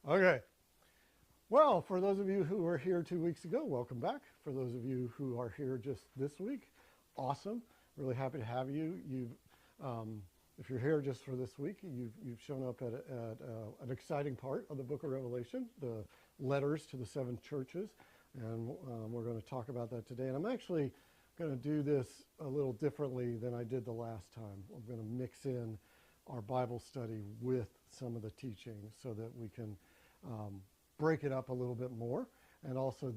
Okay. Well, for those of you who were here 2 weeks ago, welcome back. For those of you who are here just this week, awesome. Really happy to have you. If you're here just for this week, you've shown up at an exciting part of the book of Revelation, the letters to the seven churches, and we're going to talk about that today. And I'm actually going to do this a little differently than I did the last time. I'm going to mix in our Bible study with some of the teaching so that we can break it up a little bit more. And also,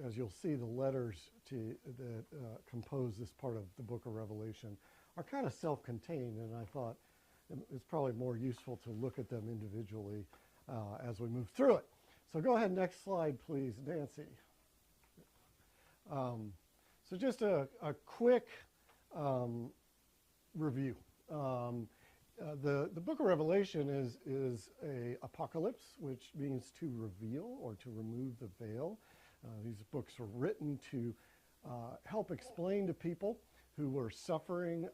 as you'll see, the letters that compose this part of the book of Revelation are kind of self-contained, and I thought it's probably more useful to look at them individually as we move through it. So go ahead, next slide, please, Nancy. So just a quick review. The book of Revelation is a apocalypse, which means to reveal or to remove the veil. These books are written to help explain to people who were suffering,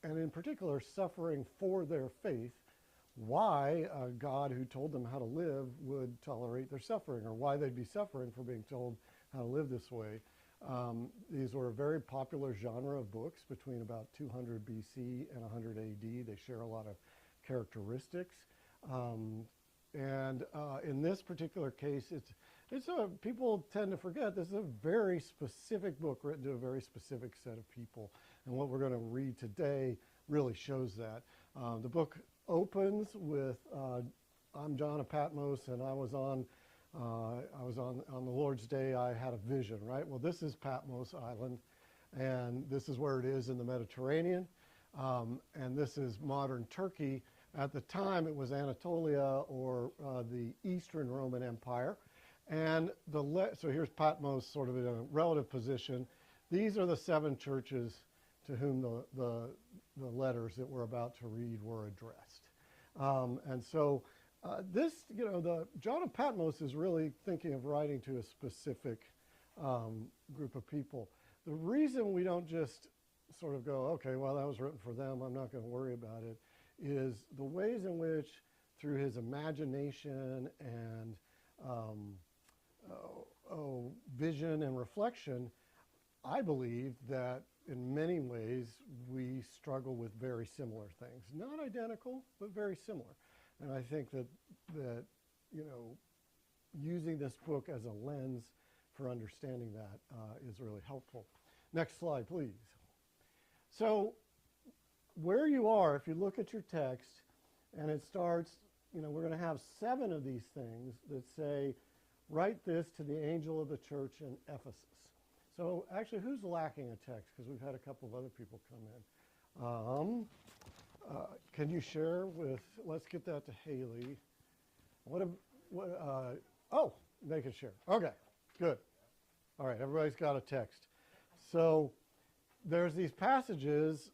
and in particular suffering for their faith, why a God who told them how to live would tolerate their suffering, or why they'd be suffering for being told how to live this way. These were a very popular genre of books between about 200 BC and 100 AD. They share a lot of characteristics. In this particular case, people tend to forget this is a very specific book written to a very specific set of people. And what we're going to read today really shows that. The book opens with, I'm John of Patmos, and I was on the Lord's Day, I had a vision, right? Well, this is Patmos Island, and this is where it is in the Mediterranean, and this is modern Turkey. At the time, it was Anatolia, or the Eastern Roman Empire. And so here's Patmos sort of in a relative position. These are the seven churches to whom the letters that we're about to read were addressed. John of Patmos is really thinking of writing to a specific group of people. The reason we don't just sort of go, okay, well, that was written for them, I'm not going to worry about it, is the ways in which, through his imagination and vision and reflection, I believe that in many ways we struggle with very similar things. Not identical, but very similar. And I think that using this book as a lens for understanding that is really helpful. Next slide, please. So where you are, if you look at your text, and it starts, we're going to have 7 of these things that say, write this to the angel of the church in Ephesus. So actually, who's lacking a text? Because we've had a couple of other people come in. Can you share with, let's get that to Haley. They can share. Okay, good. All right, everybody's got a text. So there's these passages,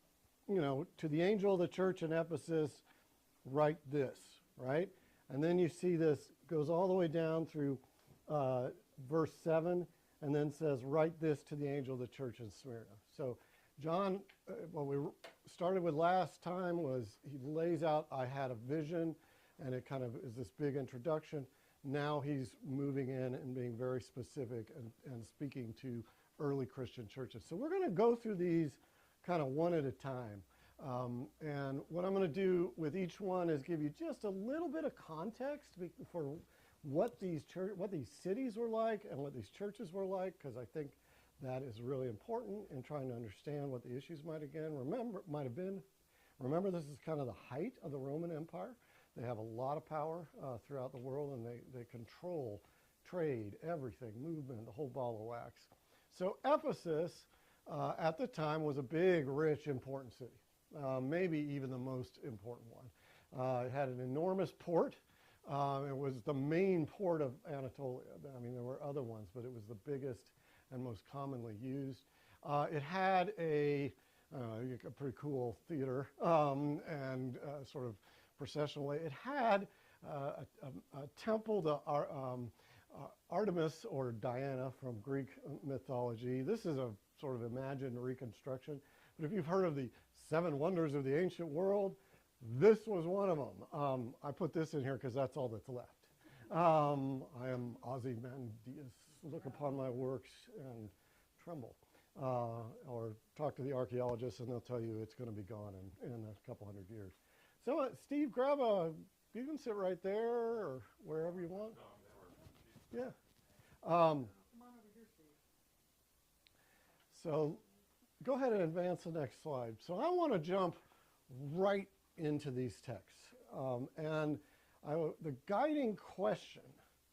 to the angel of the church in Ephesus, write this, right? And then you see this goes all the way down through verse 7, and then says, write this to the angel of the church in Smyrna. So John, what we started with last time was he lays out, I had a vision, and it kind of is this big introduction. Now he's moving in and being very specific and speaking to early Christian churches. So we're going to go through these kind of one at a time. And what I'm going to do with each one is give you just a little bit of context for what these cities were like and what these churches were like, because I think that is really important in trying to understand what the issues might have been. Remember, this is kind of the height of the Roman Empire. They have a lot of power throughout the world, and they control trade, everything, movement, the whole ball of wax. So Ephesus, at the time, was a big, rich, important city, maybe even the most important one. It had an enormous port. It was the main port of Anatolia. I mean, there were other ones, but it was the biggest and most commonly used. It had a pretty cool theater and sort of processional way. It had a temple to Artemis, or Diana, from Greek mythology. This is a sort of imagined reconstruction. But if you've heard of the 7 wonders of the ancient world, This was one of them. I put this in here because that's all that's left. I am Ozymandias. Look upon my works and tremble. Or talk to the archaeologists and they'll tell you it's going to be gone in a couple hundred years. So, Steve, you can sit right there or wherever you want. Yeah. So, go ahead and advance the next slide. So, I want to jump right into these texts. The guiding question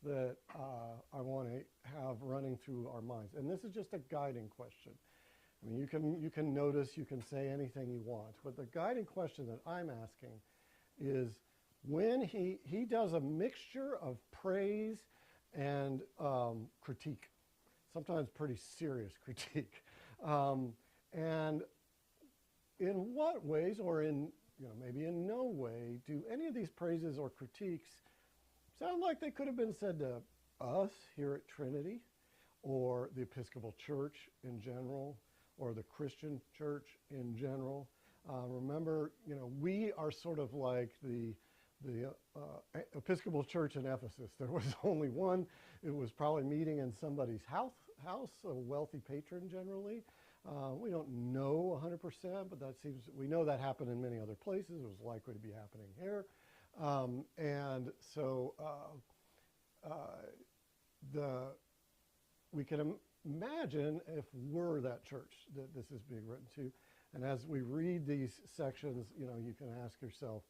that I want to have running through our minds, and this is just a guiding question. I mean, you can notice, you can say anything you want, but the guiding question that I'm asking is when he does a mixture of praise and critique, sometimes pretty serious critique. And in what ways, or maybe in no way, do any of these praises or critiques sound like they could have been said to us here at Trinity, or the Episcopal Church in general, or the Christian church in general? Remember, we are sort of like the Episcopal Church in Ephesus. There was only one. It was probably meeting in somebody's house, a wealthy patron generally. We don't know 100%, but we know that happened in many other places. It was likely to be happening here. And so we can imagine if we're that church that this is being written to. And as we read these sections, you can ask yourself,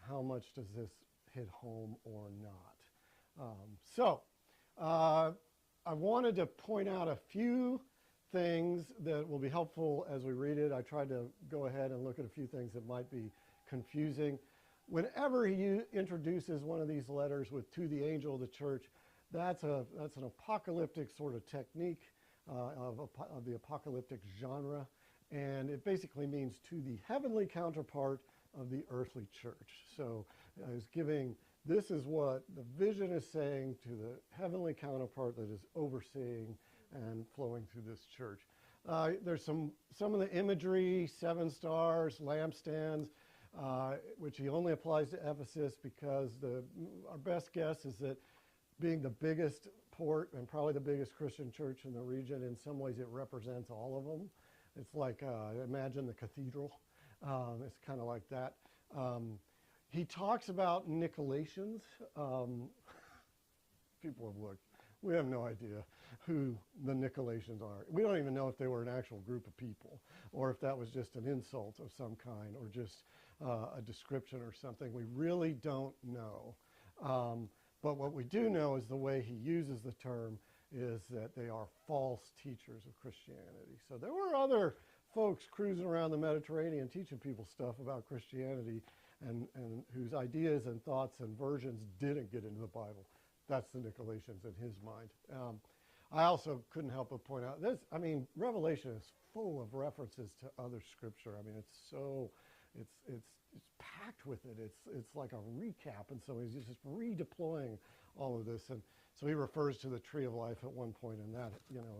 how much does this hit home or not? I wanted to point out a few things that will be helpful as we read it. I tried to go ahead and look at a few things that might be confusing. Whenever he introduces one of these letters with "to the angel of the church," that's an apocalyptic sort of technique of the apocalyptic genre, and it basically means to the heavenly counterpart of the earthly church. So this is what the vision is saying to the heavenly counterpart that is overseeing and flowing through this church. There's some of the imagery, 7 stars, lampstands, which he only applies to Ephesus because our best guess is that being the biggest port and probably the biggest Christian church in the region, in some ways it represents all of them. It's like, imagine the cathedral. It's kind of like that. He talks about Nicolaitans. People have looked. We have no idea who the Nicolaitans are. We don't even know if they were an actual group of people or if that was just an insult of some kind or just a description or something. We really don't know. But what we do know is the way he uses the term is that they are false teachers of Christianity. So there were other folks cruising around the Mediterranean teaching people stuff about Christianity and whose ideas and thoughts and versions didn't get into the Bible. That's the Nicolaitans in his mind. I also couldn't help but point out this. I mean, Revelation is full of references to other scripture. I mean, it's packed with it. It's like a recap, and so he's just redeploying all of this. And so he refers to the tree of life at one point, and that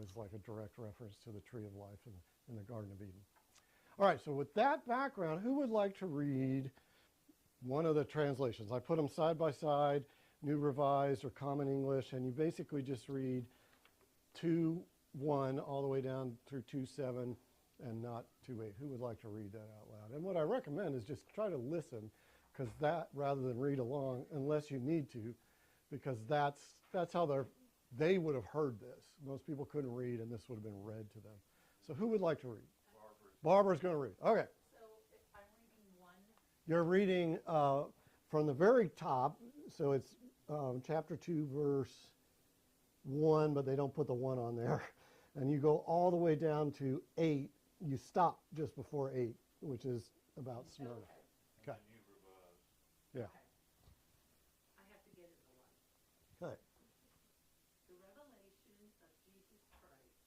is like a direct reference to the tree of life in the Garden of Eden. All right, so with that background, who would like to read one of the translations? I put them side by side, New Revised or Common English, and you basically just read 2:1 all the way down through 2:7 and not 2:8. Who would like to read that out loud? And what I recommend is just try to listen, because that, rather than read along, unless you need to, because that's how they would have heard this. Most people couldn't read, and this would have been read to them. So who would like to read? Barbara's going to read. Okay. So if I'm reading 1. You're reading from the very top, so it's chapter 2, verse 1, but they don't put the 1 on there. And you go all the way down to 8. You stop just before 8, which is about Smyrna. Okay. Yeah. Okay. I have to get into 1. Okay. The revelation of Jesus Christ,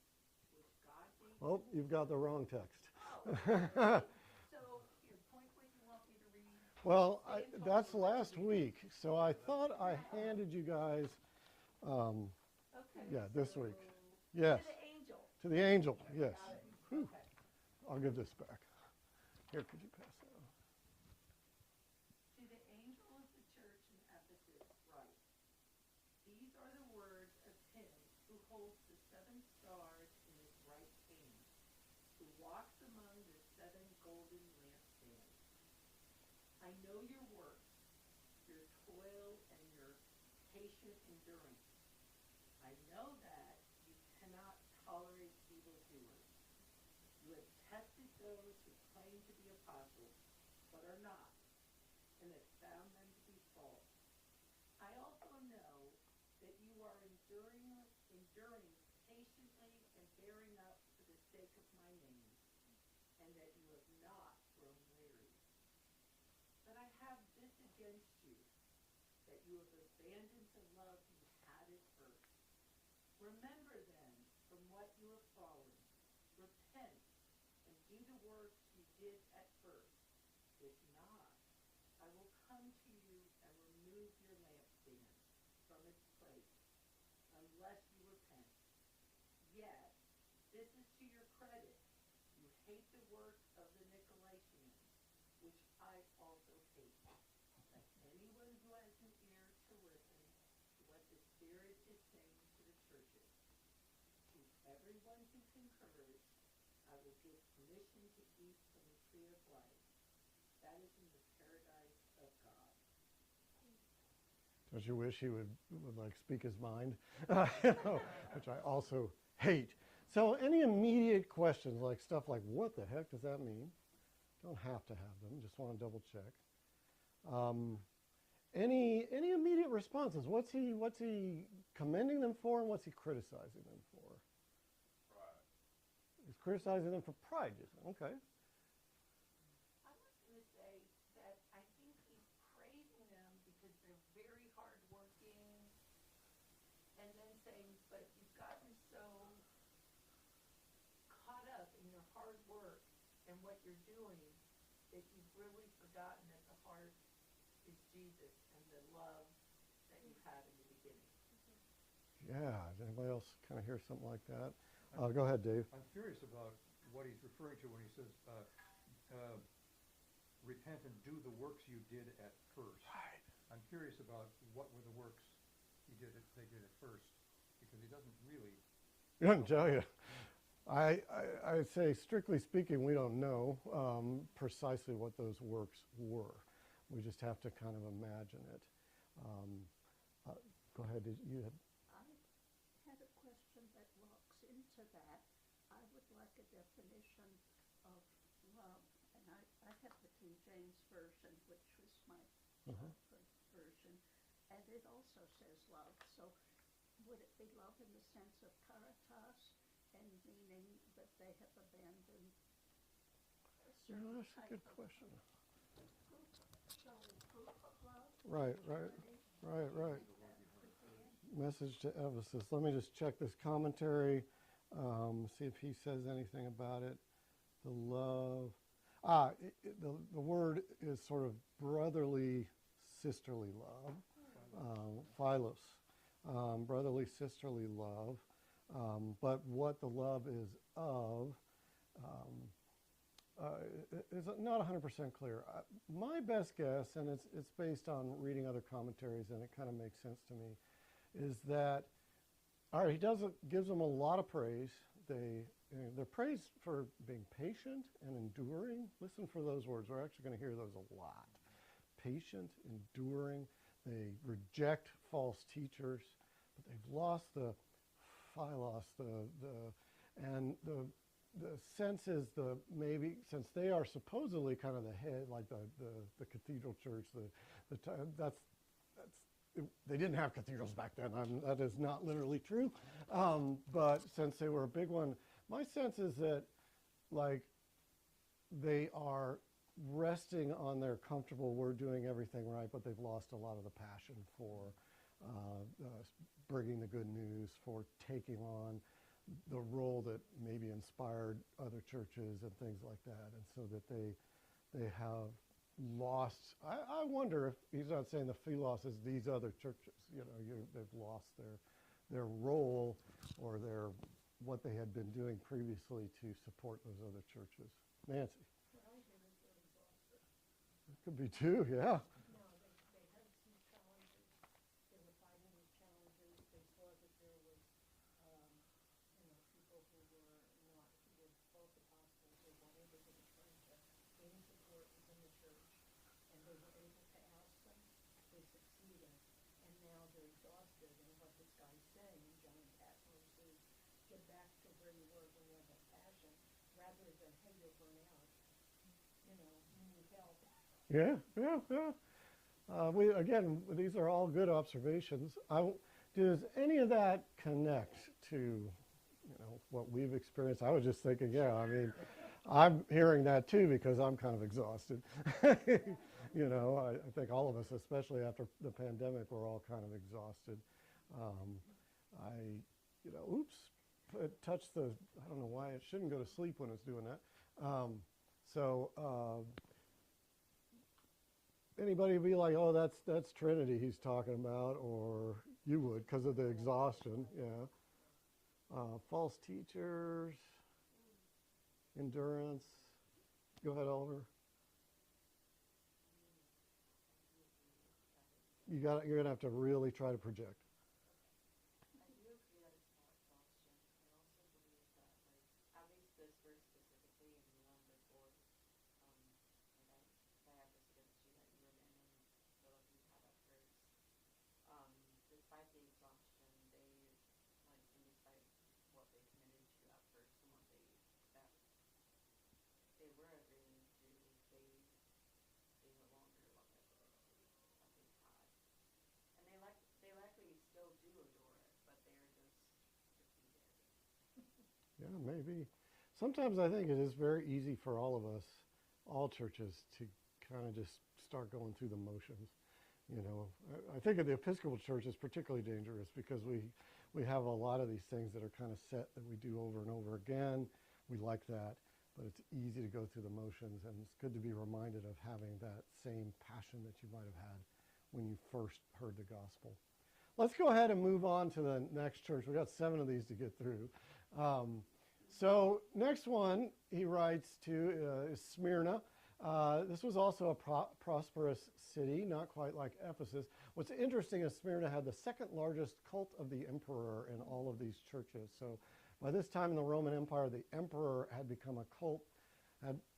which God gave. Oh, you've got the wrong text. Oh. So, your point where you want me to read? Well, that's last week, so I thought I handed you guys, Okay. yeah, this week. Yes. To the angel. To the angel, yes. Got it. Whew. Okay. I'll give this back. Here, could you pass that on? I know your works, your toil and your patient endurance. I know that you cannot tolerate evildoers. You have tested those who claim to be apostles, but are not, and have found them to be false. I also know that you are enduring patiently and bearing up for the sake of my name, and that you have not grown weary. But I have this against you, that you have abandoned the love you had at first. Remember then from what you have fallen. Repent and do the works you did at first. If not, I will come to you and remove your lampstand from its place, unless you repent. Yet, this is to your credit. You hate the work of the Nicolaitans, which I also hate. Let anyone who has an ear to listen to what the Spirit is saying to the churches. To everyone who concurs, I will give permission to eat from the tree of life. That is in the paradise of God. Don't you wish he would like speak his mind? Which I also hate. So any immediate questions, like stuff like, what the heck does that mean? Don't have to have them, just want to double check. Any immediate responses? What's he commending them for, and what's he criticizing them for? Pride. He's criticizing them for pride, you think? Okay. I was going to say that I think he's praising them because they're very hardworking, and then saying, but you've gotten so caught up in your hard work and what you're doing that you've really forgotten that the heart is Jesus and the love that you had in the beginning. Yeah, does anybody else kind of hear something like that? Go ahead, Dave. I'm curious about what he's referring to when he says, repent and do the works you did at first. Right. I'm curious about what were the works they did at first, because he doesn't really. He doesn't tell you. I'd say, strictly speaking, we don't know precisely what those works were. We just have to kind of imagine it. Go ahead. You had. I had a question that walks into that. I would like a definition of love. And I have the King James Version, which was my childhood version. And it also says love. So would it be love in the sense of caritas, and meaning that they have abandoned a certain That's a type good of question. So proof of love? Right. Message to Ephesus. Let me just check this commentary, see if he says anything about it. The love. The word is sort of brotherly, sisterly love. Philos. Brotherly, sisterly love. But what the love is of is not 100% clear. My best guess, and it's based on reading other commentaries, and it kind of makes sense to me, is that, all right, he gives them a lot of praise. They're praised for being patient and enduring. Listen for those words. We're actually going to hear those a lot. Patient, enduring. They reject false teachers, but they've lost the philos, and the sense is maybe since they are supposedly kind of the head, like the cathedral church, they didn't have cathedrals back then. That is not literally true, but since they were a big one, my sense is that like they are resting on their comfortable, we're doing everything right, but they've lost a lot of the passion for bringing the good news, for taking on the role that maybe inspired other churches and things like that, and so that they have lost. I wonder if he's not saying the philos is these other churches. They've lost their role or what they had been doing previously to support those other churches. Nancy. It could be too, yeah. No, they had some challenges. They were fighting with challenges. They saw that there was, people who were false apostles or whatever, that were trying to gain support within the church, and they were get back to where you were when you had that passion, rather than, hey, you're burnt out, you know, you need help. Yeah, yeah, yeah. These are all good observations. Does any of that connect to, what we've experienced? I was just thinking, yeah, I mean, I'm hearing that too because I'm kind of exhausted. I think all of us, especially after the pandemic, we're all kind of exhausted. Oops, it touched I don't know why it shouldn't go to sleep when it's doing that. Anybody be like, oh, that's Trinity he's talking about, or you would because of the exhaustion, yeah. False teachers, endurance. Go ahead, Oliver. You're gonna have to really try to project. I do agree that it's not exhaustion. I also believe that, at least this verse specifically in 1 verse 4, and I have this against you that you remain in Philip you had at first. Despite the exhaustion, and despite what they committed to at first and what that they were agreeing to, they no longer love it that they had. And they likely still do adore it, but they're just defeated. Yeah, maybe. Sometimes I think it is very easy for all of us, all churches, to kind of just start going through the motions. I think of the Episcopal Church is particularly dangerous because we have a lot of these things that are kind of set that we do over and over again. We like that, but it's easy to go through the motions, and it's good to be reminded of having that same passion that you might have had when you first heard the gospel. Let's go ahead and move on to the next church. We've got 7 of these to get through. So next one he writes to is Smyrna. This was also a prosperous city, not quite like Ephesus. What's interesting is Smyrna had the second largest cult of the emperor in all of these churches. So by this time in the Roman Empire, the emperor had become a cult,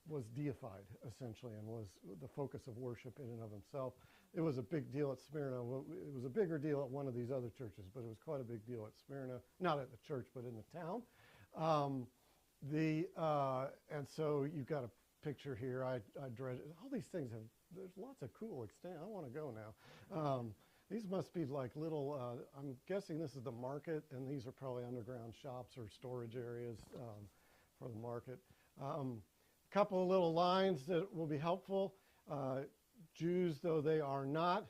was deified essentially, and was the focus of worship in and of himself. It was a big deal at Smyrna. It was a bigger deal at one of these other churches, but it was quite a big deal at Smyrna, not at the church, but in the town. And so you've got a picture here. I dread it. All these things there's lots of cool extent. I want to go now. These must be like little, I'm guessing this is the market, and these are probably underground shops or storage areas for the market. A couple of little lines that will be helpful. Jews, though they are not.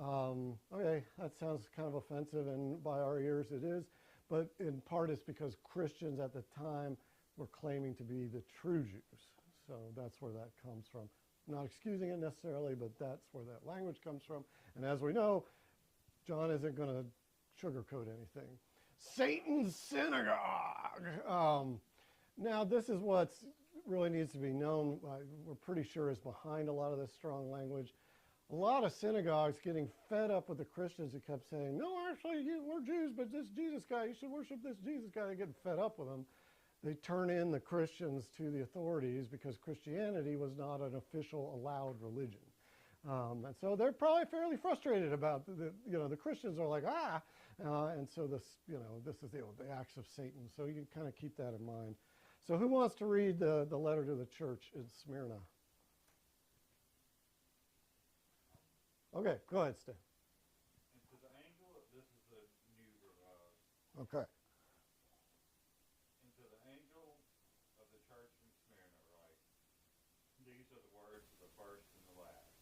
Okay, that sounds kind of offensive, and by our ears it is. But in part it's because Christians at the time were claiming to be the true Jews. So that's where that comes from. Not excusing it necessarily, but that's where that language comes from. And as we know, John isn't going to sugarcoat anything. Satan's synagogue. Now this is what really needs to be known. We're pretty sure is behind a lot of this strong language. A lot of synagogues getting fed up with the Christians who kept saying, no, actually, we're Jews, but this Jesus guy, you should worship this Jesus guy. They're getting fed up with them. They turn in the Christians to the authorities because Christianity was not an official allowed religion. And so they're probably fairly frustrated about the Christians are like, and so this is the acts of Satan. So you kind of keep that in mind. So who wants to read the letter to the church in Smyrna? Okay, go ahead, Stan. And to the angel, this is the new revised. Okay. And to the angel of the church in Smyrna write, these are the words of the first and the last,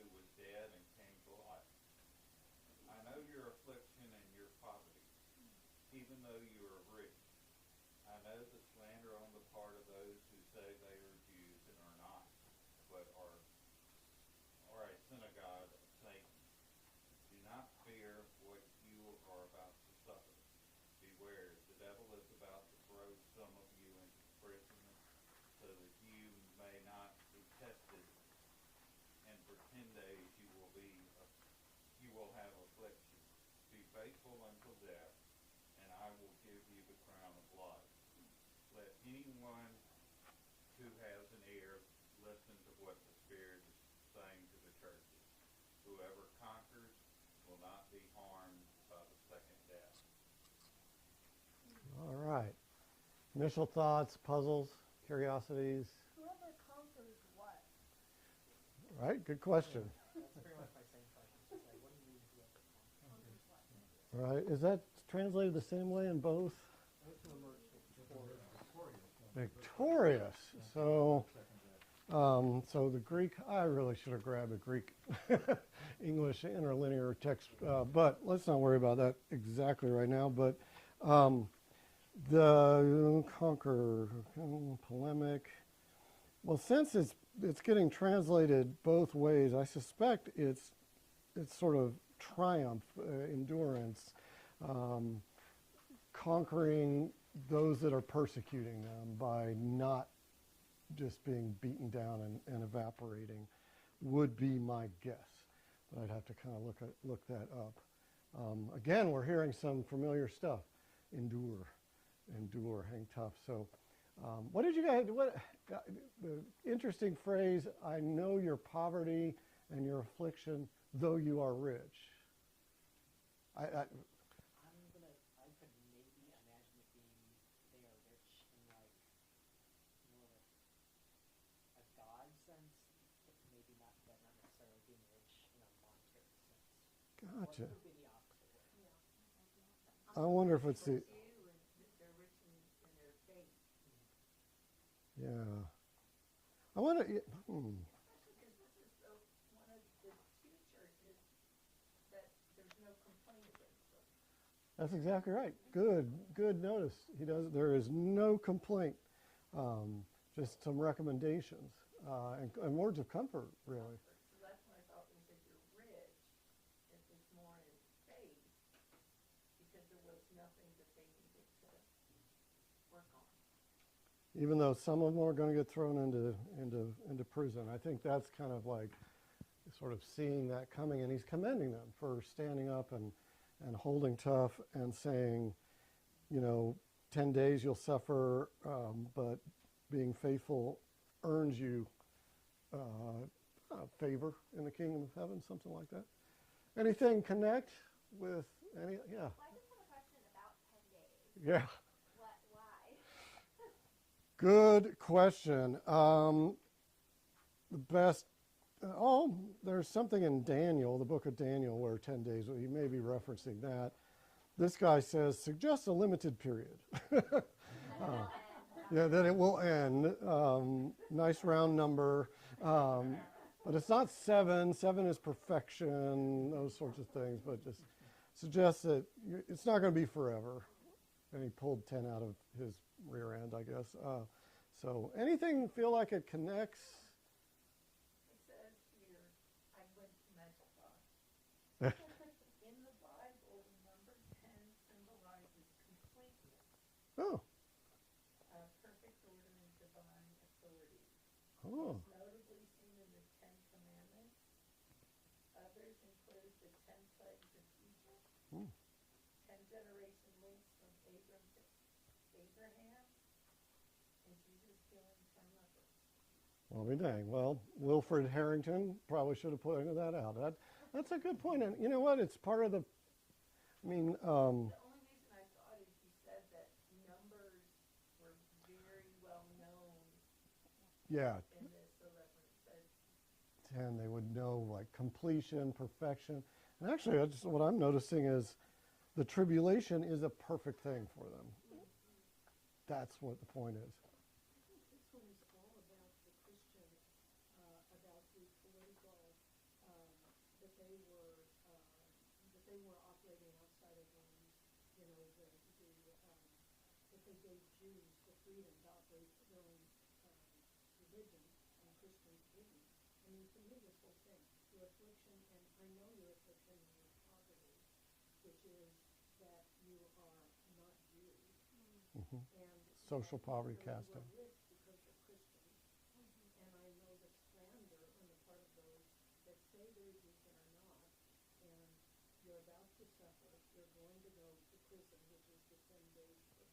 who was dead and came to life. I know your affliction and your poverty, even though you are rich. I know the slander on the part of those who say they are Jews and are not, but are a synagogue of Satan. Do not fear what you are about to suffer. Beware, the devil is about to throw some of you into prison so that you may not be tested, and for 10 days you will have affliction. Be faithful until death, and I will give you the crown of life. Let anyone who has an ear listen to what the Spirit is saying to the churches. Whoever conquers will not be harmed by the second death. All right. Initial thoughts, puzzles, curiosities, Whoever conquers what? right? Good question. That's pretty much my same question. It's like, what do you mean whoever conquers? Right? Is that translated the same way in both? Most of them are Victorious. So, so the Greek, I really should have grabbed a Greek English interlinear text, but let's not worry about that exactly right now. But the conquer, polemic. Well, since it's getting translated both ways, I suspect it's sort of triumph, endurance, conquering those that are persecuting them by not just being beaten down and evaporating would be my guess. But I'd have to kind of look that up. Again, we're hearing some familiar stuff. Endure, hang tough. So what did you guys, the interesting phrase, I know your poverty and your affliction, though you are rich. I could maybe imagine it being they are rich in like more of a God sense, but maybe not necessarily being rich in a monetary sense. Or Gotcha. it could be the opposite way. I wonder if it's the, Rich you and they're rich in their faith. yeah. I wonder, Because this is one of the two churches that there's no complaint against them. that's exactly right. Good notice. There is no complaint, just some recommendations, and words of comfort, really. So that's when I thought when you said you're rich, it's more in faith, because there was nothing that they needed to work on. Even though some of them are going to get thrown into prison. I think that's kind of like sort of seeing that coming, and he's commending them for standing up and holding tough and saying, 10 days you'll suffer, but being faithful earns you favor in the kingdom of heaven, something like that. Anything connect with any? Yeah. Well, I just have a question about 10 days. Yeah. Why? Good question. The best, there's something in Daniel, the book of Daniel, where 10 days, he may be referencing that. This guy says, suggest a limited period. Yeah, that it will end. Nice round number. But it's not 7. 7 is perfection, those sorts of things. But just suggests that it's not going to be forever. And he pulled 10 out of his rear end, I guess. So anything feel like it connects? It says here, I went to mental thought. In the Bible, number 10 symbolizes completeness, Oh, perfect order and divine authority. oh, Most notably seen in the 10 Commandments. Others include the 10 plagues of Egypt, 10 generation links from Abram to Abraham, and Jesus healing 10 lepers. well, be dang. Well, Wilfred Harrington probably should have pointed that out. That's a good point. And you know what? It's part of the, The only reason I thought is you said that numbers were very well known yeah, in this, so that when it says 10, they would know like completion, perfection. And actually, what I'm noticing is the tribulation is a perfect thing for them. That's what the point is. This one is all about the Christian, about the political, that they were operating outside of Rome, that they gave Jews the freedom to operate their own religion, and Christians didn't. I mean, to me, this whole thing, your affliction, and I know your affliction and your poverty, which is that you are not Jews. Mhm. And Social that poverty you cast are down. rich because you're Christian. And I know the slander on the part of those that say they're Jews and are not, and you're about to suffer, you're going to go to prison, which is the 10 days for this.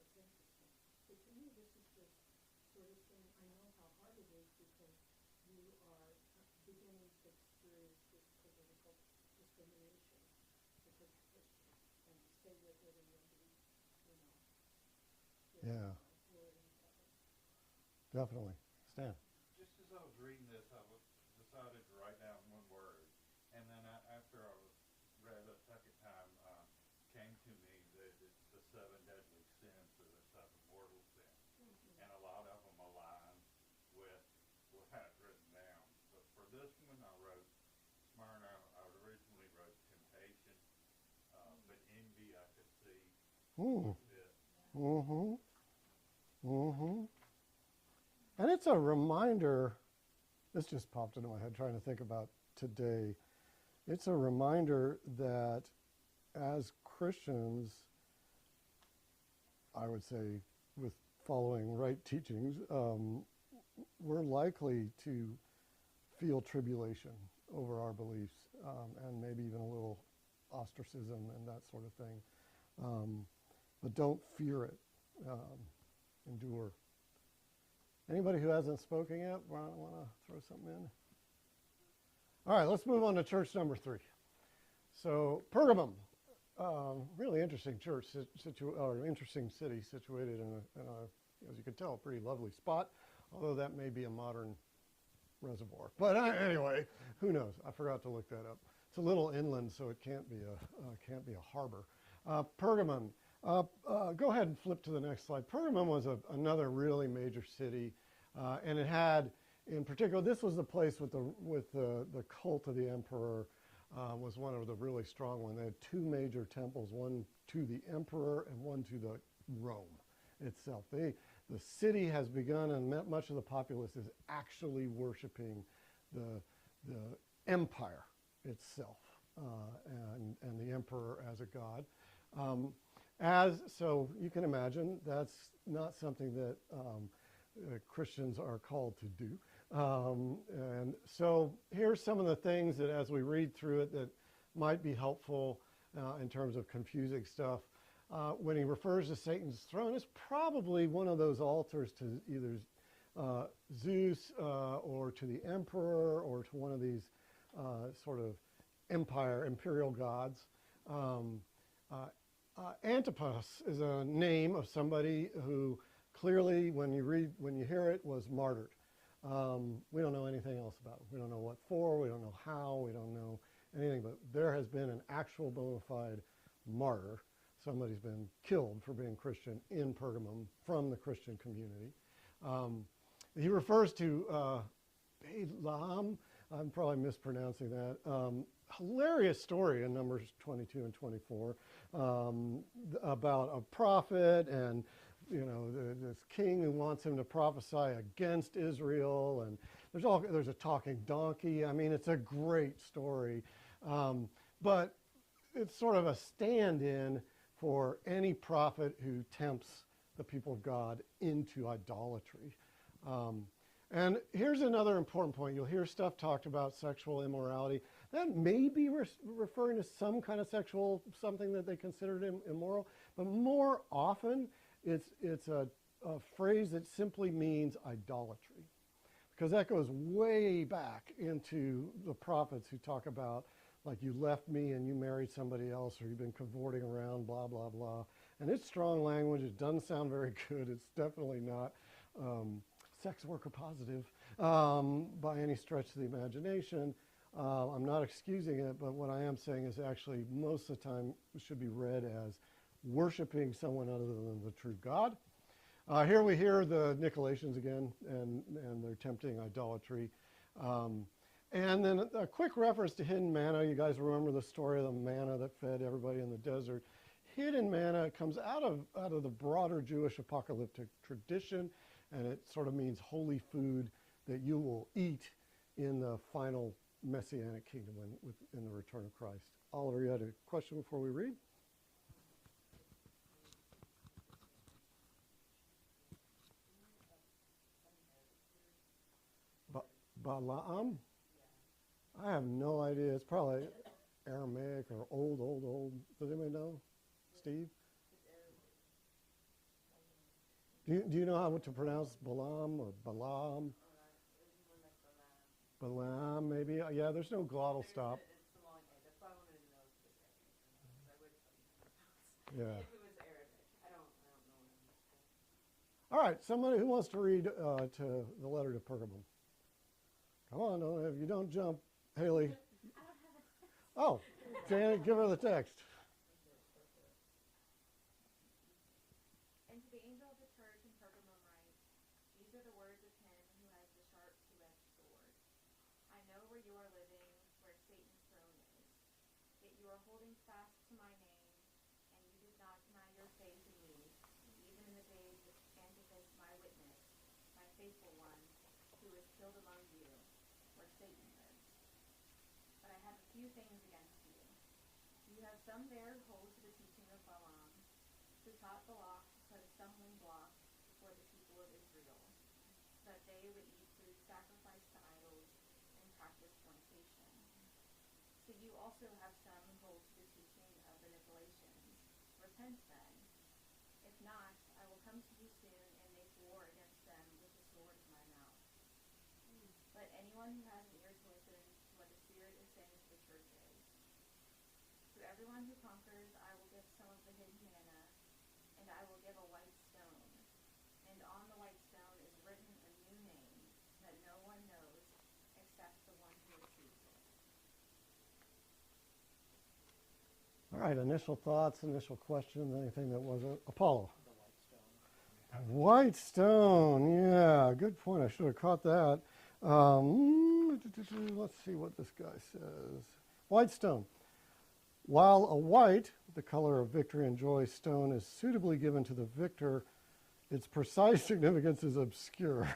That's interesting. But to me, this is just sort of saying, I know how hard it is because you are beginning to experience this political discrimination because you're Christian, and you stay with it and you'll be, Yeah. Definitely. Stan. Just as I was reading this, I was decided to write down one word, and then after I was read a second time, came to me that it's the seven deadly sins or the seven mortal sins, and a lot of them align with what I had written down. But for this one, I wrote Smyrna. I originally wrote temptation, but envy I could see Ooh. fit. Mm-hmm. Mm-hmm. And it's a reminder, this just popped into my head trying to think about today. It's a reminder that as Christians, I would say, with following right teachings, we're likely to feel tribulation over our beliefs, and maybe even a little ostracism and that sort of thing. But don't fear it. Endure. Anybody who hasn't spoken yet want to throw something in? All right, let's move on to church number 3. So Pergamum, really interesting church, or interesting city situated in a, as you can tell, a pretty lovely spot, although that may be a modern reservoir. But anyway, who knows? I forgot to look that up. It's a little inland, so it can't be a harbor. Pergamum. Go ahead and flip to the next slide. Pergamum was another really major city, and it had, in particular, this was the place with the cult of the emperor. Was one of the really strong ones. They had 2 major temples, one to the emperor and one to the Rome itself. The city has begun, and much of the populace is actually worshiping the empire itself, and the emperor as a god. So you can imagine that's not something that Christians are called to do. And so here's some of the things that, as we read through it, that might be helpful in terms of confusing stuff. When he refers to Satan's throne, it's probably one of those altars to either Zeus or to the emperor or to one of these sort of imperial gods. Antipas is a name of somebody who clearly, when you hear it, was martyred. We don't know anything else about it. We don't know what for, we don't know how, we don't know anything, but there has been an actual bona fide martyr. Somebody's been killed for being Christian in Pergamum from the Christian community. He refers to Balaam. I'm probably mispronouncing that. Hilarious story in Numbers 22 and 24 about a prophet and this king who wants him to prophesy against Israel, and there's a talking donkey. I mean, it's a great story, but it's sort of a stand-in for any prophet who tempts the people of God into idolatry. And here's another important point. You'll hear stuff talked about sexual immorality. That may be referring to some kind of something that they considered immoral, but more often it's a phrase that simply means idolatry, because that goes way back into the prophets who talk about, like, you left me and you married somebody else, or you've been cavorting around, blah, blah, blah. And it's strong language. It doesn't sound very good. It's definitely not sex worker positive by any stretch of the imagination. I'm not excusing it, but what I am saying is actually most of the time it should be read as worshiping someone other than the true God. Here we hear the Nicolaitans again, and they're tempting idolatry. And then a quick reference to hidden manna. You guys remember the story of the manna that fed everybody in the desert. Hidden manna comes out of the broader Jewish apocalyptic tradition, and it sort of means holy food that you will eat in the final messianic kingdom in the return of Christ. Oliver, you had a question before we read? Balaam? I have no idea. It's probably Aramaic or old. Does anybody know? Steve? Do you know how to pronounce Balaam or Balaam? Balaam, maybe. Yeah, there's no glottal stop. It's the long name. That's why I wanted to know if it was Arabic or not, 'cause I would tell you how to pronounce it. Yeah. If it was Arabic, I don't know. All right, somebody who wants to read to the letter to Pergamum. Come on, if you don't jump, Haley. Oh, Janet, give her the text. And to the angel of the church in Pergamum write, these are the words of him who has the sharp two-edged sword. I know where you are living, where Satan's throne is. Yet you are holding fast to my name, and you did not deny your faith in me, even in the days of Antipas, my witness, my faithful one, who was killed among you, where Satan lives. But I have a few things against you. You have some there who hold to the teaching of Balaam, who taught Balak to put a stumbling block before the people of Israel, so that they would eat food sacrificed to idols and practice fornication. So you also have some who hold to the teaching of the Nicolaitans. Repent then. If not, I will come to you soon and make war against them with the sword of my mouth. Let anyone who has an ear to listen to what the Spirit is saying to the churches. To everyone who conquers, I will give some of the hidden manna, and I will give a white stone. And on the white stone is written a new name that no one knows except the one who receives it. All right, initial thoughts, initial questions, anything that wasn't Apollo. The white stone. White stone, yeah, good point. I should have caught that. Let's see what this guy says. White stone. While a white, the color of victory and joy stone, is suitably given to the victor, its precise significance is obscure.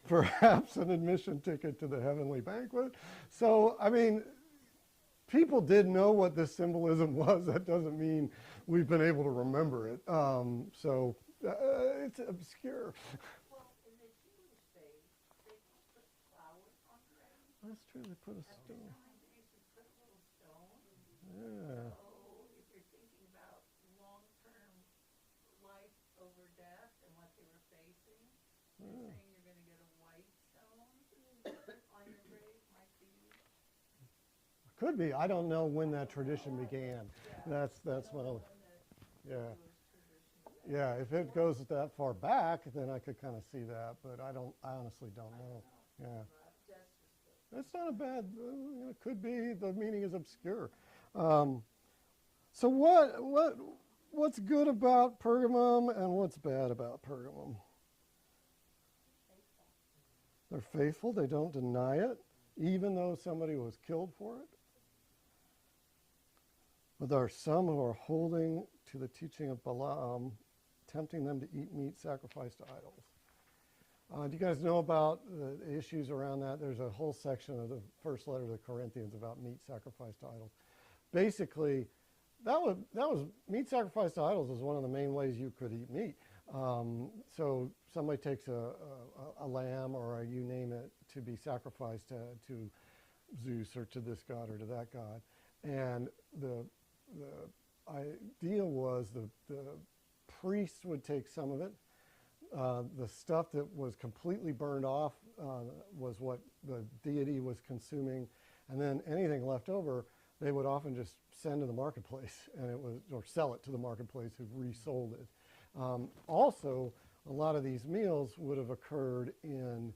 Perhaps an admission ticket to the heavenly banquet. So, I mean, people did know what this symbolism was. That doesn't mean we've been able to remember it. It's obscure. Well, in the Jewish days, they put flowers on graves. That's true, they put a stone. Nowadays, you put a little stone. Yeah. So if you're thinking about long-term life over death and what they were facing, you're saying you're going to get a white stone on your grave might be. Could be. I don't know when that tradition began. That's what I, yeah. Yeah, if it goes that far back, then I could kind of see that, but I honestly don't know. Yeah. That's not a bad, it could be, the meaning is obscure. So what's good about Pergamum and what's bad about Pergamum? They're faithful, they don't deny it, even though somebody was killed for it. But there are some who are holding to the teaching of Balaam, tempting them to eat meat sacrificed to idols. Do you guys know about the issues around that? There's a whole section of the first letter to the Corinthians about meat sacrificed to idols. Basically, that was meat sacrificed to idols was one of the main ways you could eat meat. So somebody takes a lamb or you name it to be sacrificed to Zeus or to this god or to that god, and the idea was the priests would take some of it. The stuff that was completely burned off was what the deity was consuming, and then anything left over, they would often just send to the marketplace, and or sell it to the marketplace who resold it. Also, a lot of these meals would have occurred in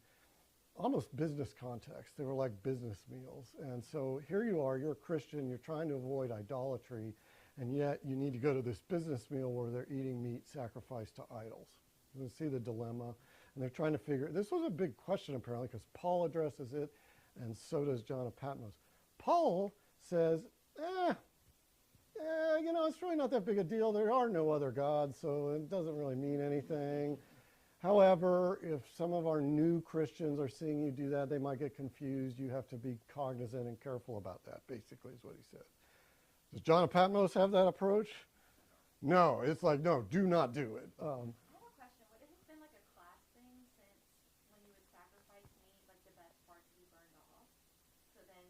almost business context. They were like business meals, and so here you are, you're a Christian, you're trying to avoid idolatry, and yet you need to go to this business meal where they're eating meat sacrificed to idols. You can see the dilemma, and they're trying to figure, this was a big question apparently, because Paul addresses it, and so does John of Patmos. Paul says, it's really not that big a deal. There are no other gods, so it doesn't really mean anything. However, if some of our new Christians are seeing you do that, they might get confused. You have to be cognizant and careful about that, basically, is what he said. Does John of Patmos have that approach? No, it's like, no, do not do it. I have a question. Would it have been like a class thing since when you would sacrifice meat, like the best part to be burned off? So then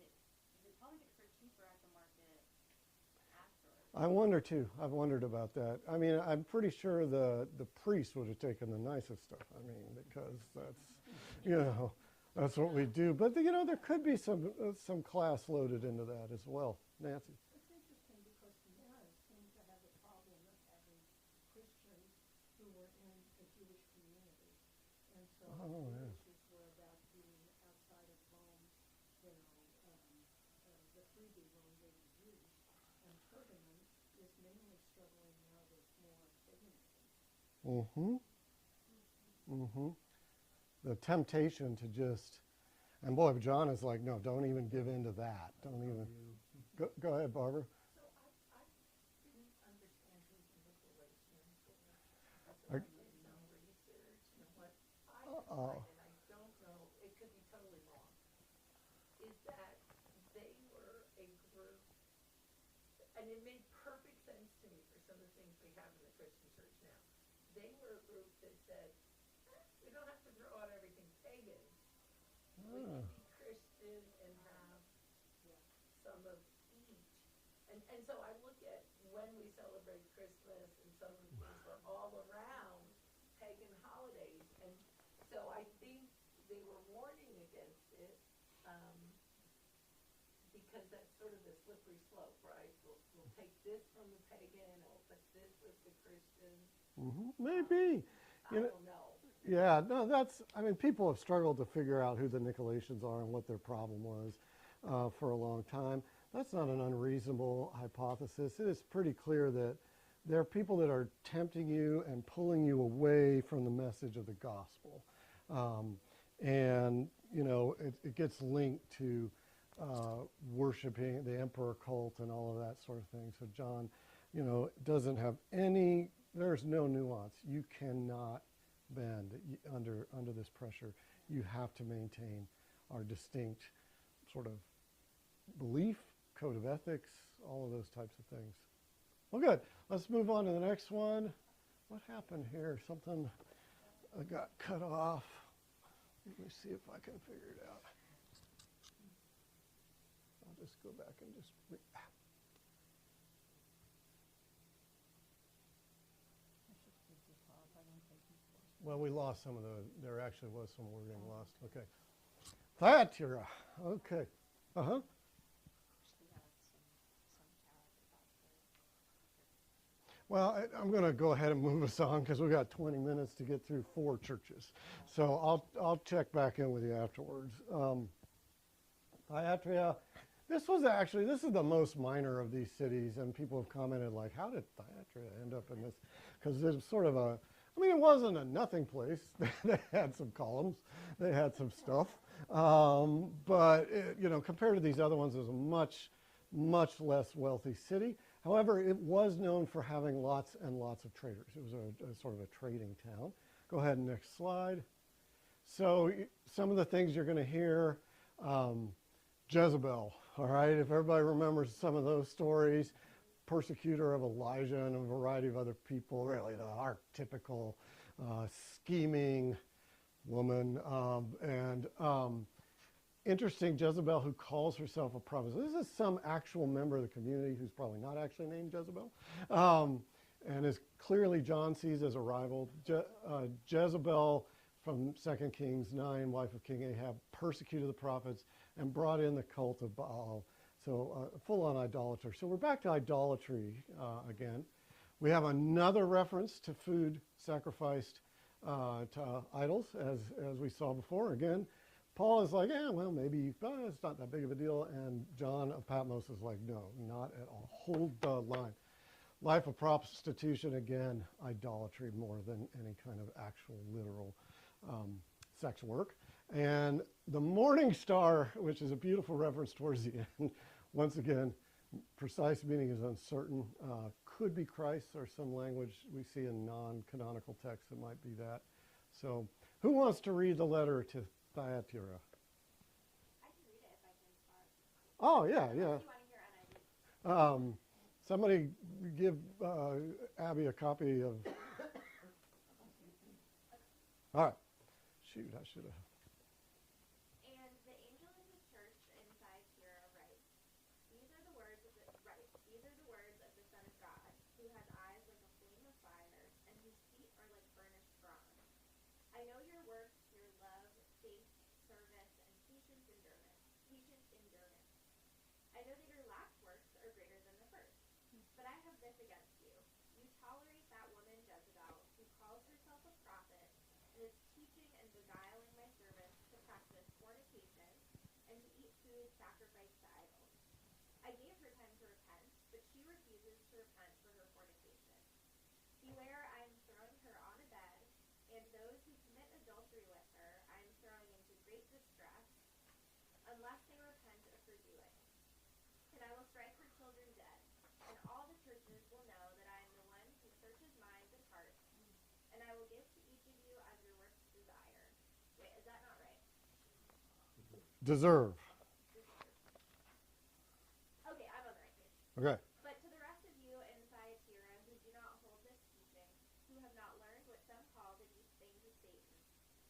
you would probably get it for cheaper at the market afterwards. I wonder too. I've wondered about that. I mean, I'm pretty sure the priest would have taken the nicest stuff. I mean, because that's what we do. But there could be some class loaded into that as well. Nancy. It's interesting because the nuns seem to have a problem of having through the elongated years. And Pergamon is mainly struggling now with more paganism. Mm-hmm. Mm-hmm. The temptation to just, and boy, John is like, no, don't even give in to that. Don't even. Go ahead, Barbara. So I didn't understand who the Nicolaitans were. So Are- I did some research, and what I decided, I don't know, it could be totally wrong, is that they were a group, and it made perfect sense to me for some of the things we have in the Christian church now. They were a group that said, we don't have to throw out everything pagan. We can be Christian and have some of each. And so I look at when we celebrate Christmas and some of the things were all around pagan holidays. And so I think they were warning against it, because that's sort of the slippery slope, right? We'll take this from the pagan and we'll put this with the Christian. Mm-hmm. Maybe. I You know, don't know. yeah, no, that's, I mean, people have struggled to figure out who the Nicolaitans are and what their problem was for a long time. That's not an unreasonable hypothesis. It is pretty clear that there are people that are tempting you and pulling you away from the message of the gospel. And, you know, it gets linked to worshiping the emperor cult and all of that sort of thing. So John, you know, doesn't have any, there's no nuance. You cannot bend under this pressure. You have to maintain our distinct sort of belief, code of ethics, all of those types of things. Well, good. Let's move on to the next one. What happened here? Something got cut off. Let me see if I can figure it out. I'll just go back and just. Well, we lost some of there actually was some wording lost. Okay. Thyatira. Okay. Uh-huh. We had some chat about Well, I'm going to go ahead and move us on because we've got 20 minutes to get through 4 churches. So I'll check back in with you afterwards. Thyatira, this is the most minor of these cities, and people have commented like, how did Thyatira end up in this? Because it's sort of it wasn't a nothing place. They had some columns. They had some stuff. But, you know, compared to these other ones, it was a much, much less wealthy city. However, it was known for having lots and lots of traders. It was a sort of a trading town. Go ahead, next slide. So some of the things you're going to hear, Jezebel, all right? If everybody remembers some of those stories, persecutor of Elijah and a variety of other people, really the archetypical scheming woman. Interesting, Jezebel, who calls herself a prophet. This is some actual member of the community who's probably not actually named Jezebel, and is clearly John sees as a rival. Jezebel from 2 Kings 9, wife of King Ahab, persecuted the prophets and brought in the cult of Baal. So full-on idolater. So we're back to idolatry again. We have another reference to food sacrificed to idols, as we saw before. Again, Paul is like, yeah, well, maybe it's not that big of a deal. And John of Patmos is like, no, not at all. Hold the line. Life of prostitution, again, idolatry more than any kind of actual literal sex work. And the morning star, which is a beautiful reference towards the end, once again, precise meaning is uncertain. Could be Christ, or some language we see in non-canonical texts that might be that. So who wants to read the letter to Thyatira? I can read it if I can. Oh, yeah, Unless yeah. you want to hear NIV. Somebody give Abby a copy of. All right. Shoot, I should have. And the angel of the church in Thyatira writes, These are the words of the Son of God, who has eyes like a flame of fire, and whose feet are like burnished bronze. I know your works, your love, faith, service, and patient endurance. I know that your last works are greater than the first. But I have this against you. You tolerate that woman Jezebel, who calls herself a prophet, and is teaching and beguiling my servants to practice fornication and to eat food sacrificed to idols. I gave her time to repent, but she refuses to repent for her fornication. Beware, I am throwing her on a bed, and those who commit adultery with her I am throwing into great distress, unless they repent of her doing. And I will strike her children dead, and all the churches will know that I am the one who searches minds and hearts, and I will give to each of you as your works desire. Wait, is that not right? Deserve. Okay, I'm on the right page. Okay. But to the rest of you in Thyatira who do not hold this teaching, who have not learned what some call the deep things of Satan,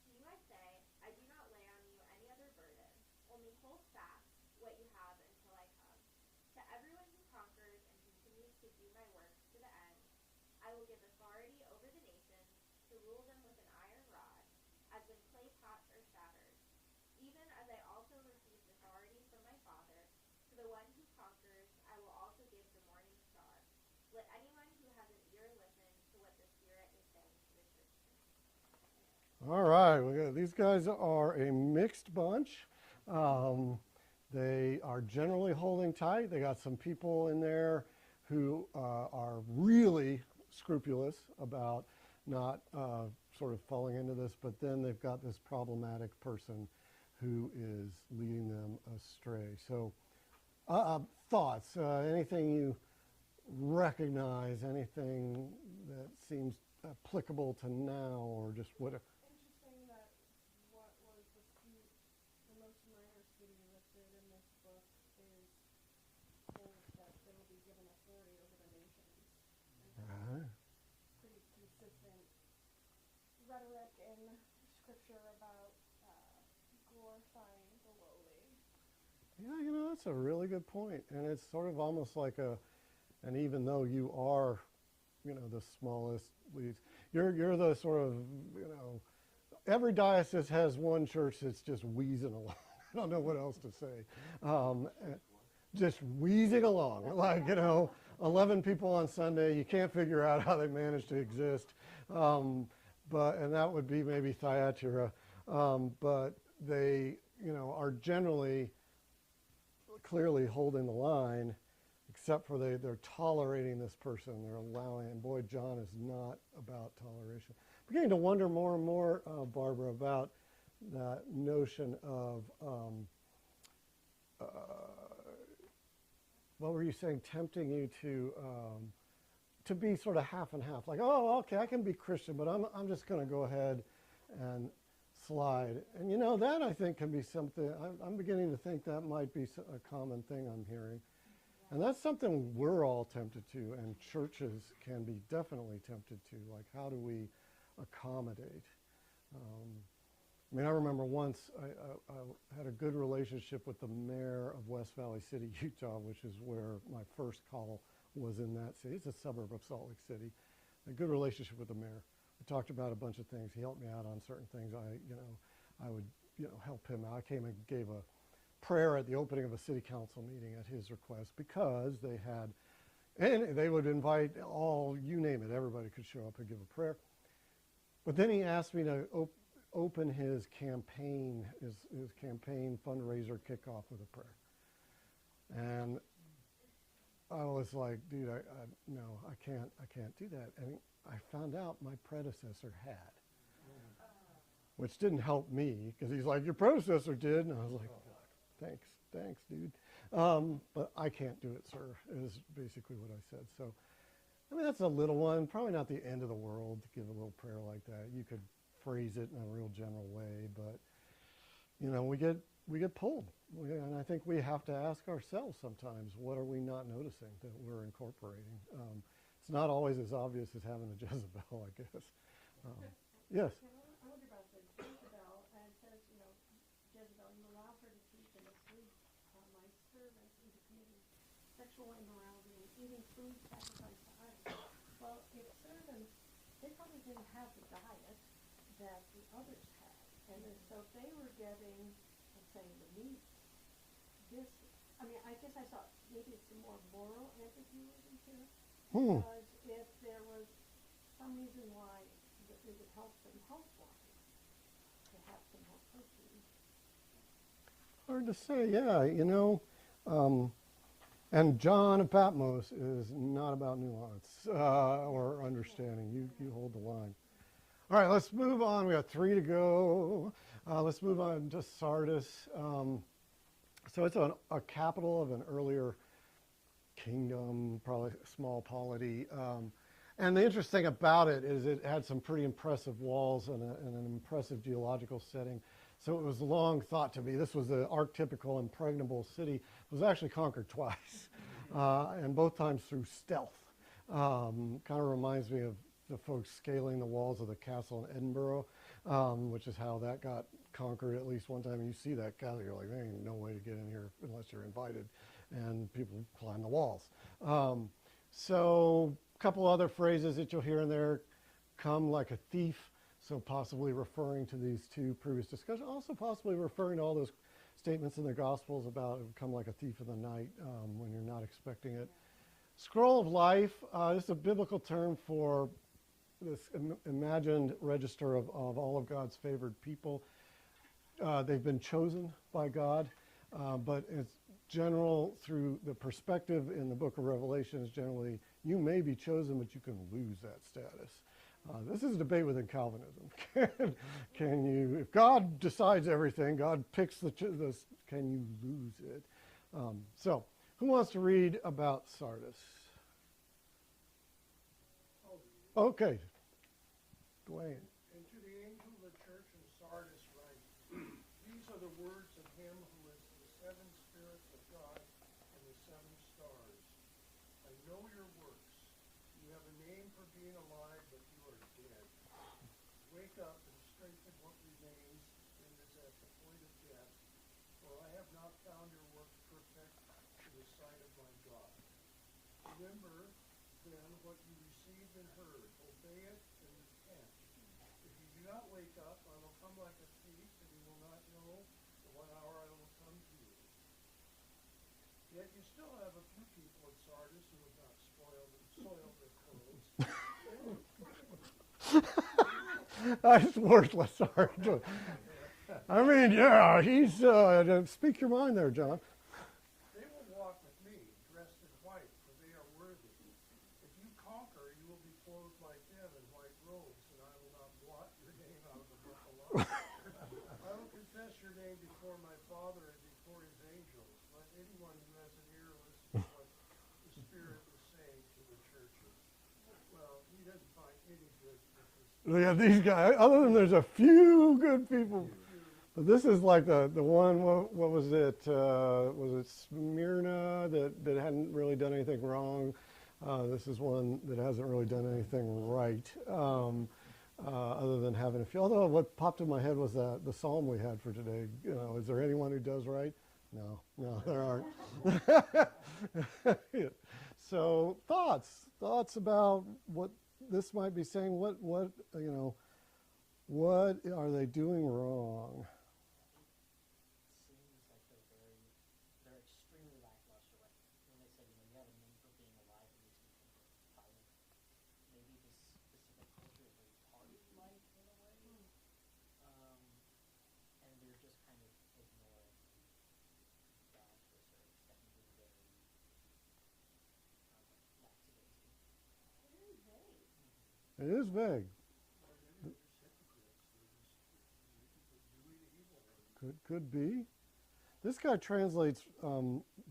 to you I say, I do not lay on you any other burden, only hold fast what you have until I come. To everyone who conquers and continues to do my works to the end, I will give authority over the nations to rule them with an iron rod, as when clay pots are shattered. Even as I also received authority from my Father, to the one who conquers, I will also give the morning star. Let anyone who has an ear listen to what the Spirit is saying to the churches. All right. These guys are a mixed bunch. They are generally holding tight. They got some people in there who are really scrupulous about not sort of falling into this, but then they've got this problematic person who is leading them astray. So thoughts, anything you recognize, anything that seems applicable to now, or just what? Interesting that what was the most minor city listed in this book is that they will be given authority over the nations. And Right. pretty consistent rhetoric in scripture about glorifying the lowly. Yeah, you know, that's a really good point. And it's sort of almost like and even though you are, you know, the smallest leads, you're the sort of, you know, every diocese has one church that's just wheezing along. I don't know what else to say. Just wheezing along, like, you know, 11 people on Sunday. You can't figure out how they manage to exist. And that would be maybe Thyatira. But they, you know, are generally clearly holding the line, except for they're tolerating this person. They're allowing, and boy, John is not about toleration. I'm beginning to wonder more and more, Barbara, about that notion of, what were you saying, tempting you to be sort of half and half, like, oh, okay, I can be Christian, but I'm just going to go ahead and slide. And you know, that I think can be something, I'm beginning to think that might be a common thing I'm hearing. And that's something we're all tempted to, and churches can be definitely tempted to, like, how do we accommodate? I mean, I remember once I had a good relationship with the mayor of West Valley City, Utah, which is where my first call was in that city. It's a suburb of Salt Lake City. A good relationship with the mayor. We talked about a bunch of things. He helped me out on certain things. I would, you know, help him out. I came and gave a prayer at the opening of a city council meeting at his request, because they had, and they would invite all, you name it, everybody could show up and give a prayer. But then he asked me to open his campaign, his campaign fundraiser kickoff with a prayer. And I was like, dude, no, I can't do that. And I found out my predecessor had, which didn't help me, because he's like, your predecessor did. And I was like, thanks, dude. But I can't do it, sir, is basically what I said. So, I mean, that's a little one, probably not the end of the world to give a little prayer like that. You could phrase it in a real general way, but, you know, we get pulled. And I think we have to ask ourselves sometimes, what are we not noticing that we're incorporating? It's not always as obvious as having a Jezebel, I guess. Yes? I wonder about the Jezebel, and it says, you know, Jezebel, you allow her to teach and mislead my servants into committing sexual immorality and eating food sacrificed to idols. Well, if servants, they probably didn't have the diet that the others had. And then, so if they were getting, let's say, the meat, I mean, I guess I saw, maybe it's a more moral ambiguity here. Because if there was some reason why it would help them health-wise to have some more protein. Hard to say, yeah. You know, And John of Patmos is not about nuance or understanding. You hold the line. All right, let's move on. We got 3 to go. Let's move on to Sardis. So it's a capital of an earlier kingdom, probably a small polity. And the interesting thing about it is it had some pretty impressive walls and an impressive geological setting. So it was long thought to be, this was the archetypical impregnable city. It was actually conquered twice, and both times through stealth. Kind of reminds me of the folks scaling the walls of the castle in Edinburgh, which is how that got conquered at least one time. You see that castle, you're like, there ain't no way to get in here unless you're invited. And people climb the walls. So a couple other phrases that you'll hear in there, come like a thief, so possibly referring to these 2 previous discussions, also possibly referring to all those statements in the Gospels about come like a thief in the night when you're not expecting it. Scroll of life, this is a biblical term for this imagined register of all of God's favored people. They've been chosen by God, but it's general through the perspective in the book of Revelation is generally you may be chosen, but you can lose that status. This is a debate within Calvinism. Can you, if God decides everything, God picks this, can you lose it? So, who wants to read about Sardis? Okay, Dwayne. And to the angel of the church in Sardis write, these are the words of him who is the 7 spirits of God and the 7 stars. I know your works. You have a name for being alive, but you are dead. Wake up and strengthen what remains and is at the point of death, for I have not found your works perfect in the sight of my God. Remember then what you received and heard. Obey it and repent. If you do not wake up, I will come like a thief, and you will not know at what hour I will come to you. Yet you still have a few people at Sardis who have not soiled their clothes. That's worthless. Sorry. I mean, yeah, he's, speak your mind there, John. They will walk with me, dressed in white, for they are worthy. If you conquer, you will be clothed like them in white robes, and I will not blot your name out of the book of life. I will confess your name before my Father and before his angels. Let anyone who has an ear listen to what the Spirit is saying to the churches. Well, he doesn't find any good difference. Yeah, these guys, other than there's a few good people. But this is like the one, what was it? Was it Smyrna that hadn't really done anything wrong? This is one that hasn't really done anything right, other than having a few. Although what popped in my head was the psalm we had for today. You know, is there anyone who does right? No, there aren't. So thoughts about what this might be saying. What are they doing wrong? Seems like they're extremely lackluster. Like when they say, you have a name for being alive, and these people are fighting. Maybe this specific culture is very party-like in a way. And they're just kind of ignoring God to a certain extent and being very lackadaisy. It is vague. Could be. This guy translates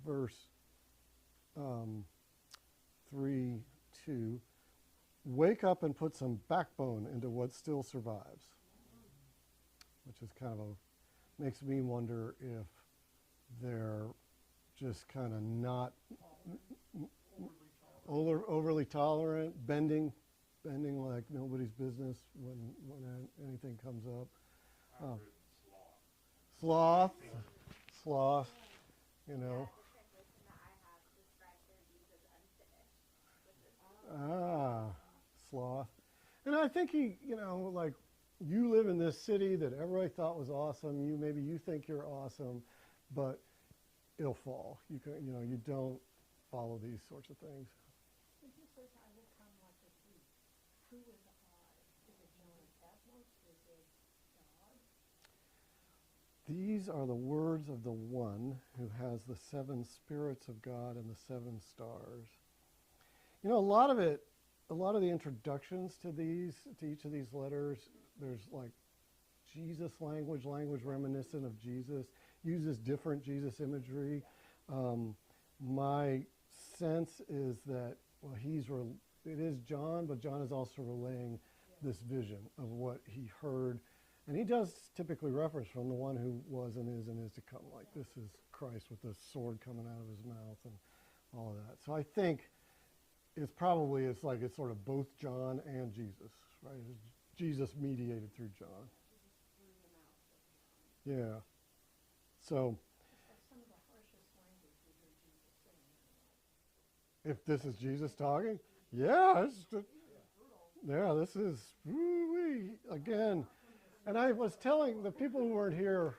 verse 3:2. Wake up and put some backbone into what still survives, which is kind of makes me wonder if they're just kind of not overly tolerant, bending like nobody's business when anything comes up. Sloth, you know. The translation that I have describes their deeds as unfinished. Sloth. And I think he, like you live in this city that everybody thought was awesome. Maybe you think you're awesome, but it'll fall. You don't follow these sorts of things. When he says, I will come like a thief, who is I? Is it John Patmos? Is it God? These are the words of the one who has the 7 spirits of God and the 7 stars. You know, a lot of the introductions to each of these letters, there's like Jesus language reminiscent of Jesus, uses different Jesus imagery. My sense is that, well, it is John, but John is also relaying this vision of what he heard. And he does typically reference from the one who was and is to come. Like, this is Christ with the sword coming out of his mouth and all of that. So I think it's sort of both John and Jesus, right? It's Jesus mediated through John. Yeah. So That's some of the harshest language we heard Jesus saying. if this is Jesus talking, yeah, this is woo-wee, again. And I was telling the people who weren't here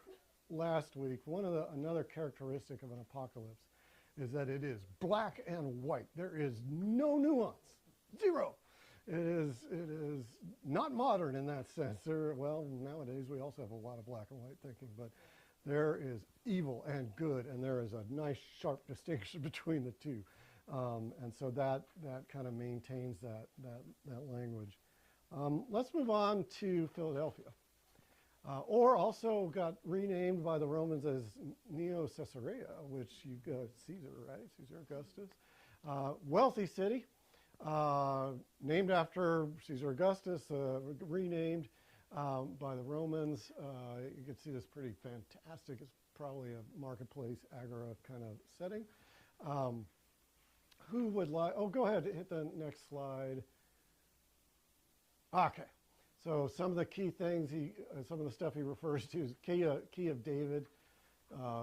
last week, another characteristic of an apocalypse is that it is black and white. There is no nuance, zero. It is not modern in that sense. Nowadays we also have a lot of black and white thinking, but there is evil and good, and there is a nice sharp distinction between the two. And so that kind of maintains that language. Let's move on to Philadelphia. Or also got renamed by the Romans as Neo Caesarea, which you got Caesar, right? Caesar Augustus. Wealthy city, named after Caesar Augustus, renamed by the Romans. You can see this pretty fantastic. It's probably a marketplace, agora kind of setting. Who would like, go ahead, hit the next slide. Okay. So some of the key things, some of the stuff he refers to is key of David,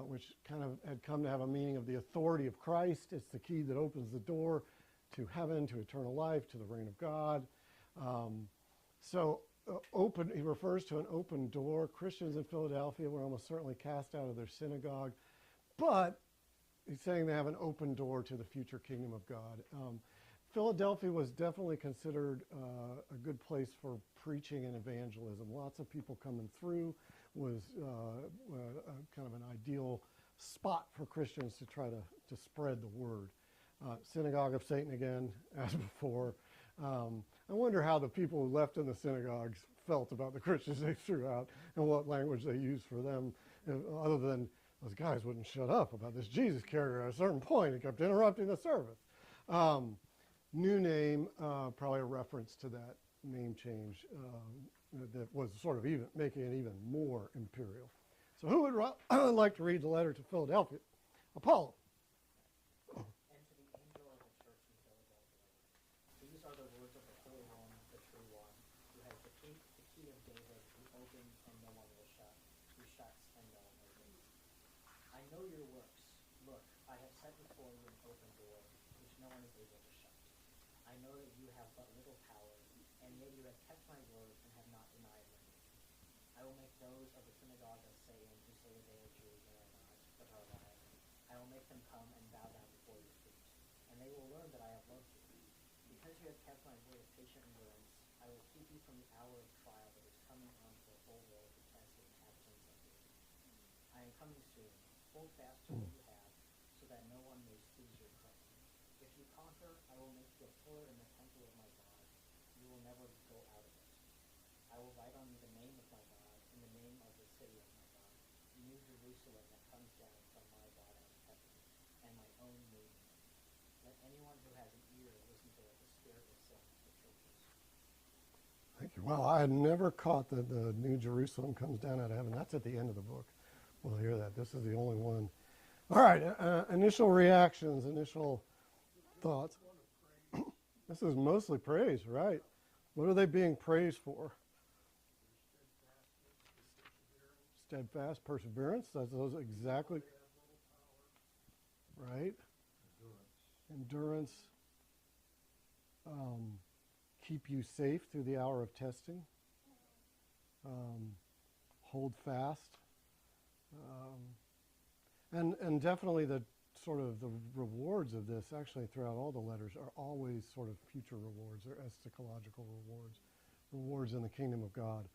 which kind of had come to have a meaning of the authority of Christ. It's the key that opens the door to heaven, to eternal life, to the reign of God. He refers to an open door. Christians in Philadelphia were almost certainly cast out of their synagogue, but he's saying they have an open door to the future kingdom of God. Philadelphia was definitely considered a good place for preaching and evangelism. Lots of people coming through, was kind of an ideal spot for Christians to try to spread the word. Synagogue of Satan again, as before. I wonder how the people who left in the synagogues felt about the Christians they threw out and what language they used for them, other than those guys wouldn't shut up about this Jesus character at a certain point. He kept interrupting the service. New name, probably a reference to that name change that was sort of making it even more imperial. So who would like to read the letter to Philadelphia? Apollo. And to the angel of the church in Philadelphia, these are the words of the Holy One, the true one, who has the key of David, who opens and no one will shut, who shuts and no one opens. I know your works. Look, I have set before you an open door, which no one is able to shut. I know that you have but little power, and yet you have kept my word and have not denied my name. I will make those of the synagogue of Satan who say that they are Jews and are not, but are lying. I will make them come and bow down before your feet, and they will learn that I have loved you. Because you have kept my word of patient endurance, I will keep you from the hour of trial that is coming on the whole world to test the inhabitants of the earth. I am coming soon. Hold fast to what you have, so that no one may seize your claim. If you conquer, I will make you a pillar in the temple of my God. You will never go out of it. I will write on you the name of my God and the name of the city of my God, New Jerusalem that comes down from my God out of heaven, and my own name. Let anyone who has an ear listen to what the Spirit is saying to the churches. Thank you. Well, I had never caught that the New Jerusalem comes down out of heaven. That's at the end of the book. We'll hear that. This is the only one. All right, initial reactions, initial thoughts. This is mostly praise, right? What are they being praised for? Steadfast perseverance. That's those exactly. Right? Endurance. Keep you safe through the hour of testing. Hold fast. And definitely the sort of the rewards of this, actually throughout all the letters, are always sort of future rewards. They're eschatological rewards in the kingdom of God.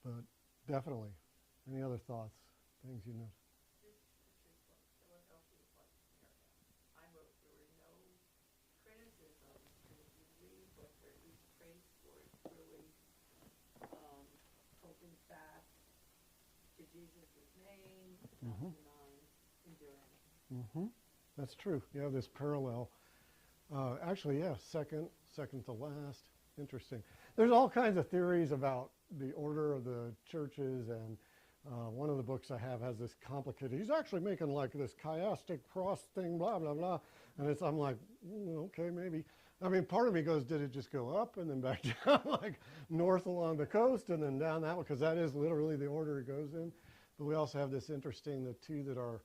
But definitely Any other thoughts, things you know? This church is like Philadelphia is like Smyrna. I wrote there were no criticisms, and if you read what there is praise for, it's really holding fast to Jesus' name, not denying, enduring. Mm-hmm. That's true. You have this parallel. Actually, yeah, second to last. Interesting. There's all kinds of theories about the order of the churches, and one of the books I have has this complicated. He's actually making like this chiastic cross thing, blah blah blah, and I'm like, okay, maybe. I mean, part of me goes, did it just go up and then back down, like north along the coast and then down that one? Because that is literally the order it goes in. But we also have this interesting, the two that are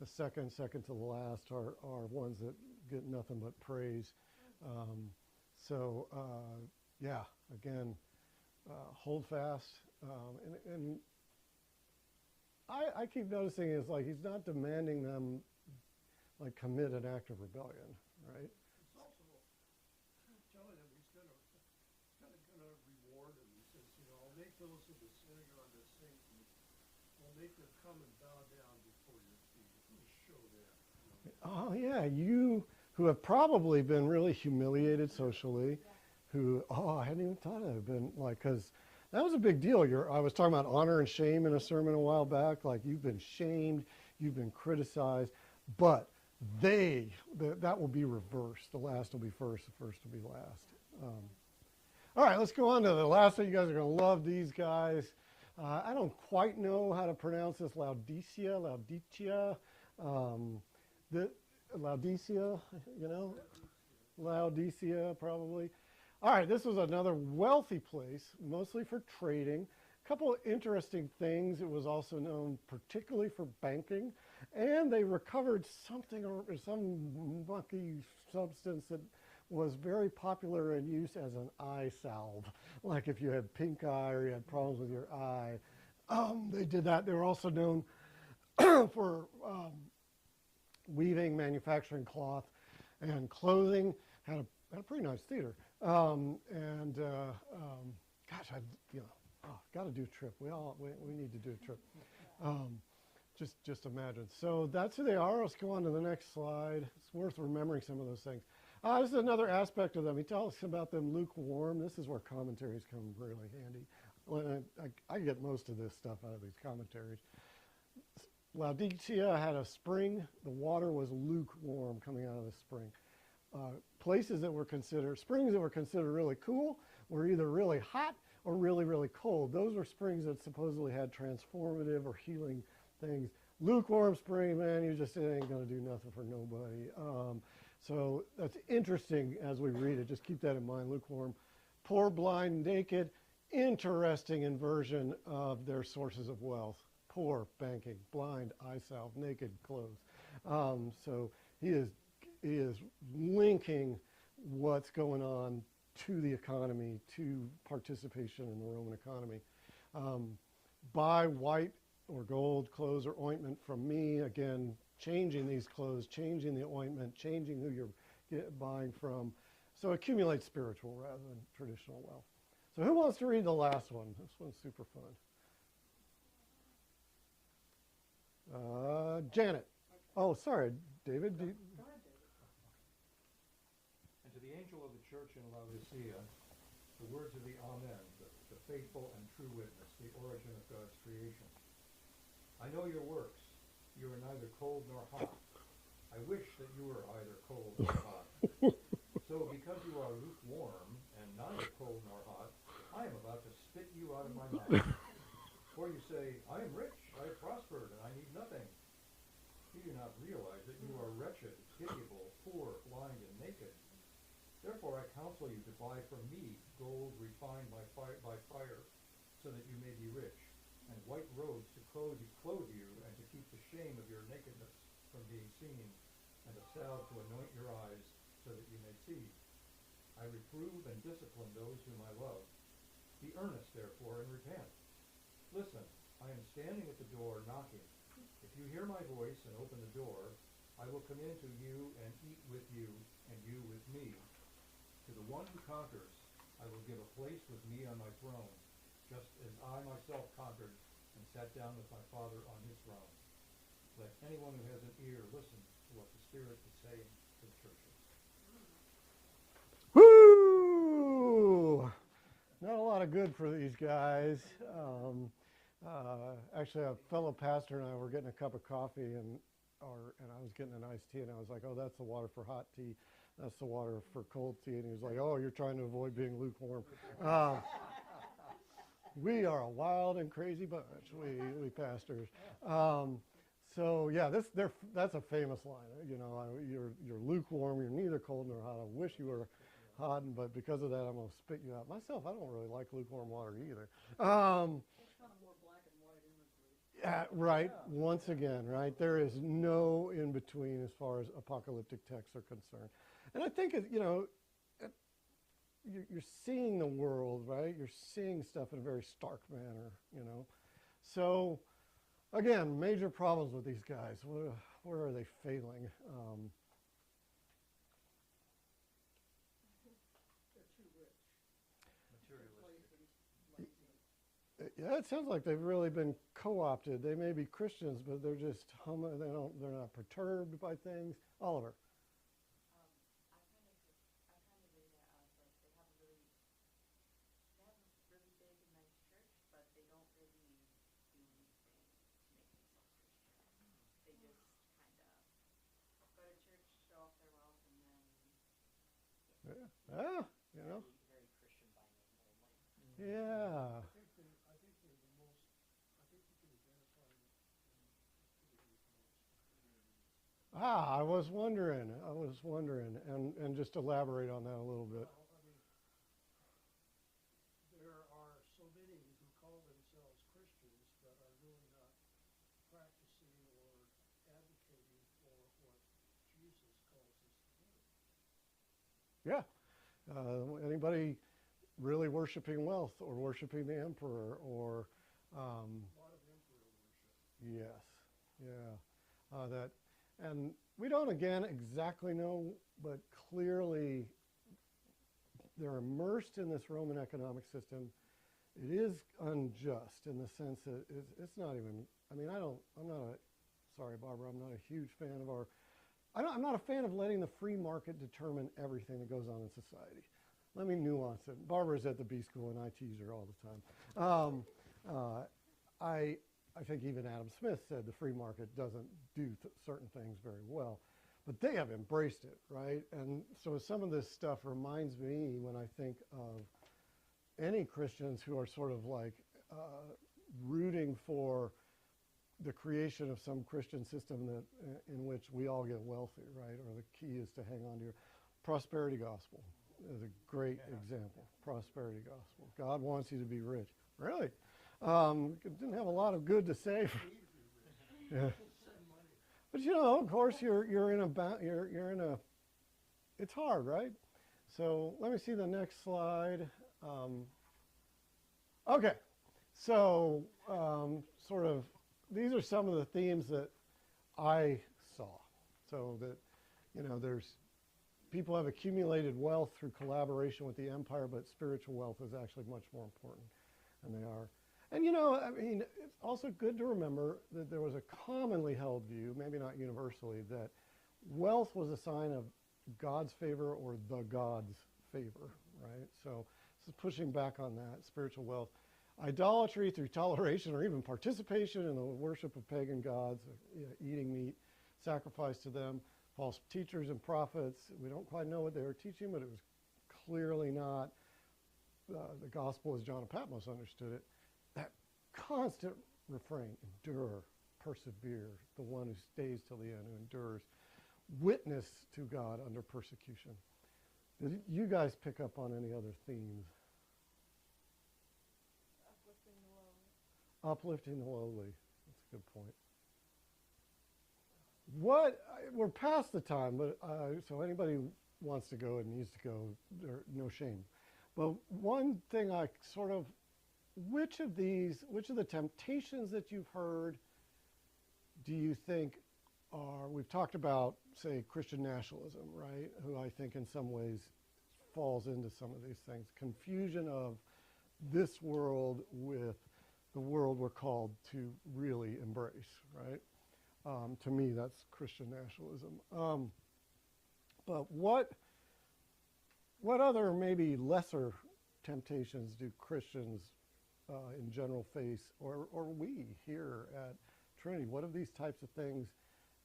the second to the last are ones that get nothing but praise. Yeah, again, hold fast. And I keep noticing it's like he's not demanding them like commit an act of rebellion, right? It's also telling them he's gonna reward them. He says, I'll make those of the synagogue of Satan, I'll make them come and bow down before your feet. Just show them. Oh yeah, you who have probably been really humiliated socially, I hadn't even thought of it, been like, because that was a big deal. I was talking about honor and shame in a sermon a while back, like you've been shamed, you've been criticized, but that will be reversed. The last will be first, the first will be last. All right, let's go on to the last one. You guys are going to love these guys. I don't quite know how to pronounce this, Laodicea, Laodicea probably. All right, this was another wealthy place, mostly for trading. A couple of interesting things. It was also known particularly for banking, and they recovered some monkey substance that was very popular in use as an eye salve. Like if you had pink eye or you had problems with your eye, they did that. They were also known for weaving, manufacturing cloth, and clothing. Had a pretty nice theater. Got to do a trip. We need to do a trip. Just imagine. So that's who they are. Let's go on to the next slide. It's worth remembering some of those things. This is another aspect of them. He tells us about them lukewarm. This is where commentaries come really handy. I get most of this stuff out of these commentaries. Laodicea had a spring. The water was lukewarm coming out of the spring. Places that were considered, springs that were considered really cool were either really hot or really, really cold. Those were springs that supposedly had transformative or healing things. Lukewarm spring, man, it ain't going to do nothing for nobody. So that's interesting as we read it. Just keep that in mind, lukewarm. Poor, blind, naked. Interesting inversion of their sources of wealth. Poor, banking. Blind, eye salve. Naked, clothes. So he is linking what's going on to the economy, to participation in the Roman economy. Buy white or gold clothes or ointment from me. Again, changing these clothes, changing the ointment, changing who you're buying from. So accumulate spiritual rather than traditional wealth. So who wants to read the last one? This one's super fun. Janet. Oh, sorry, David. And to the angel of the church in Laodicea, the words of the Amen, the faithful and true witness, the origin of God's creation. I know your works. You are neither cold nor hot. I wish that you were either cold or hot. So because you are lukewarm and neither cold nor hot, I am about to spit you out of my mouth. For you say, I am rich, I have prospered, and I need nothing. You do not realize that you are wretched, pitiable, poor, blind, and naked. Therefore I counsel you to buy from me gold refined by fire, so that you may be rich, and white robes to clothe you, and to keep the shame of your nakedness from being seen, and a salve to anoint your eyes, so that you may see. I reprove and discipline those whom I love. Be earnest, therefore, and repent. Listen, I am standing at the door knocking. If you hear my voice and open the door, I will come in to you and eat with you, and you with me. To the one who conquers, I will give a place with me on my throne, just as I myself conquered and sat down with my Father on his throne. Let anyone who has an ear listen to what the Spirit is saying to the churches. Woo! Not a lot of good for these guys. Actually, a fellow pastor and I were getting a cup of coffee, and I was getting an iced tea, and I was like, "Oh, that's the water for hot tea. That's the water for cold tea." And he was like, "Oh, you're trying to avoid being lukewarm." We are a wild and crazy bunch, we pastors. So yeah, that's a famous line. You know, you're lukewarm. You're neither cold nor hot. I wish you were hot, but because of that, I'm gonna spit you out. Myself, I don't really like lukewarm water either. Yeah, right. Once again, right. There is no in between as far as apocalyptic texts are concerned, and I think you're seeing the world, right? You're seeing stuff in a very stark manner, you know. So, again, major problems with these guys. Where are they failing? Yeah, it sounds like they've really been co-opted. They may be Christians, but they're just they're not perturbed by things. Oliver. Yeah, you know. Very Christian by name only. Yeah. I think they're the most, I think you can identify them most. I was wondering, and just elaborate on that a little bit. Well, I mean, there are so many who call themselves Christians but are really not practicing or advocating for what Jesus calls us to do. Yeah. Anybody really worshiping wealth or worshiping the emperor or A lot of emperor worship. yes, yeah, and we don't again exactly know, but clearly they're immersed in this Roman economic system. It is unjust in the sense that it's not even. I mean, sorry, Barbara, I'm not a huge fan of I'm not a fan of letting the free market determine everything that goes on in society. Let me nuance it. Barbara's at the B school, and I tease her all the time. I think even Adam Smith said the free market doesn't do certain things very well, but they have embraced it, right? And so some of this stuff reminds me when I think of any Christians who are sort of like rooting for the creation of some Christian system that in which we all get wealthy, right? Or the key is to hang on to your prosperity gospel is a great example. Prosperity gospel. God wants you to be rich. Really? Didn't have a lot of good to say. Yeah. But you know, of course, you're in a. It's hard, right? So let me see the next slide. Okay, so sort of. These are some of the themes that I saw. So that, you know, people have accumulated wealth through collaboration with the empire, but spiritual wealth is actually much more important, and they are. And you know, I mean, it's also good to remember that there was a commonly held view, maybe not universally, that wealth was a sign of God's favor or the God's favor, right? So this is pushing back on that, spiritual wealth. Idolatry through toleration or even participation in the worship of pagan gods, eating meat, sacrifice to them, false teachers and prophets. We don't quite know what they were teaching, but it was clearly not the gospel as John of Patmos understood it. That constant refrain, endure, persevere, the one who stays till the end, who endures, witness to God under persecution. Did you guys pick up on any other themes? Uplifting the lowly. That's a good point. We're past the time, but so anybody who wants to go and needs to go, no shame. But one thing I sort of, which of the temptations that you've heard do you think we've talked about, say, Christian nationalism, right? Who I think in some ways falls into some of these things. Confusion of this world with the world we're called to really embrace, right? To me, that's Christian nationalism. But what other maybe lesser temptations do Christians in general face, or we here at Trinity? What of these types of things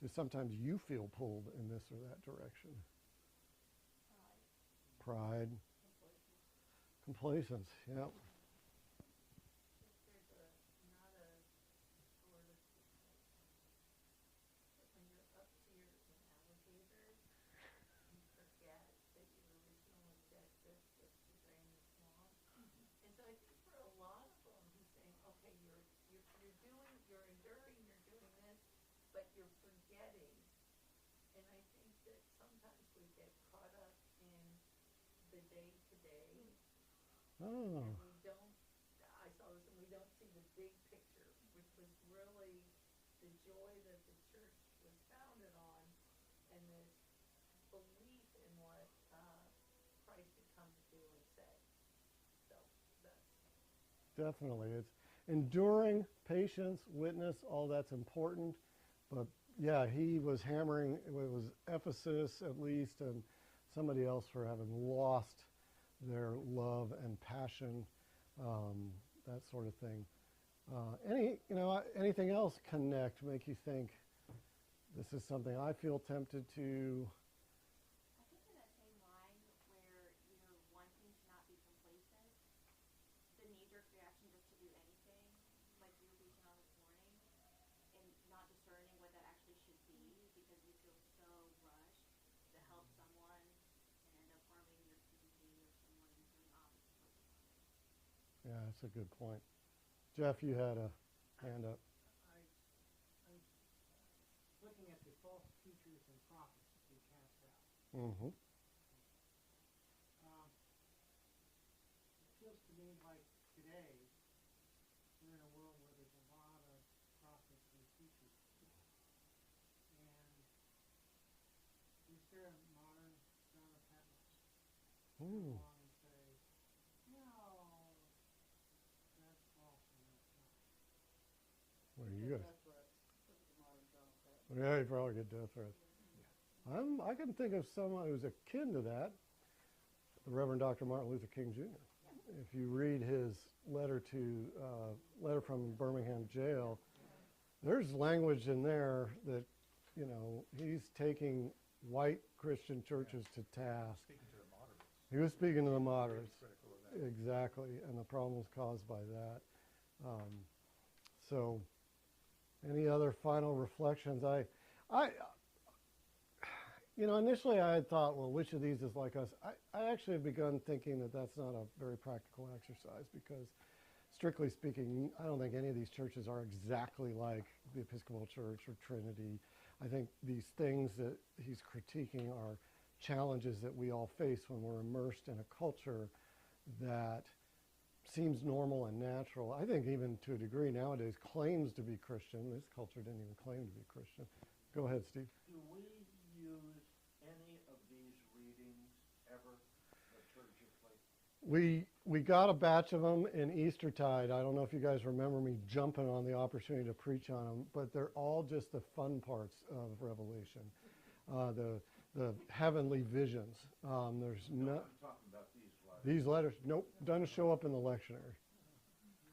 do sometimes you feel pulled in this or that direction? Pride. Complacence, yeah. There's not a sort of, when you're up to your alligator, you forget that your original objective was to drain the swamp. And so I think for a lot of them, he's saying, okay, you're enduring, you're doing this, but you're forgetting. And I think that sometimes we get caught up in the day-to-day. Oh, And we don't, I saw this, and we don't see the big picture, which was really the joy that the church was founded on, and this belief in what Christ had come to do and say. So that's definitely. It's enduring, patience, witness, all that's important. But yeah, he was hammering, it was Ephesus at least, and somebody else for having lost their love and passion, that sort of thing. Anything else connect, make you think this is something I feel tempted to? I think in that same line where you're wanting to not be complacent, the knee-jerk reaction just to do anything, like you were preaching on this morning, and not discerning what that actually should be because you feel so rushed to help someone and end up harming your community or someone and doing opposite what you wanted. Yeah, that's a good point. Jeff, you had a hand up. I'm looking at the false teachers and prophets to be cast out. Mm-hmm. It feels to me like today we're in a world where there's a lot of prophets and teachers. And is there a modern John of Patmos? Ooh. Along and say, no, that's false and that's not. What are you guys? Death threats. Look at the modern John of Patmos. Yeah, you probably get death threats. I can think of someone who's akin to that, the Reverend Dr. Martin Luther King Jr. If you read his letter from Birmingham jail, there's language in there that, he's taking white Christian churches to task. Speaking to the moderates. He was speaking to the moderates. Critical of that. Exactly, and the problem was caused by that. So, any other final reflections? Initially I had thought, well, which of these is like us? I actually have begun thinking that that's not a very practical exercise because, strictly speaking, I don't think any of these churches are exactly like the Episcopal Church or Trinity. I think these things that he's critiquing are challenges that we all face when we're immersed in a culture that seems normal and natural. I think even to a degree nowadays claims to be Christian. This culture didn't even claim to be Christian. Go ahead, Steve. Do we use any of these readings ever liturgically? We got a batch of them in Eastertide. I don't know if you guys remember me jumping on the opportunity to preach on them, but they're all just the fun parts of Revelation, the heavenly visions. There's no. I'm talking about these letters. These letters, nope, doesn't show up in the lectionary,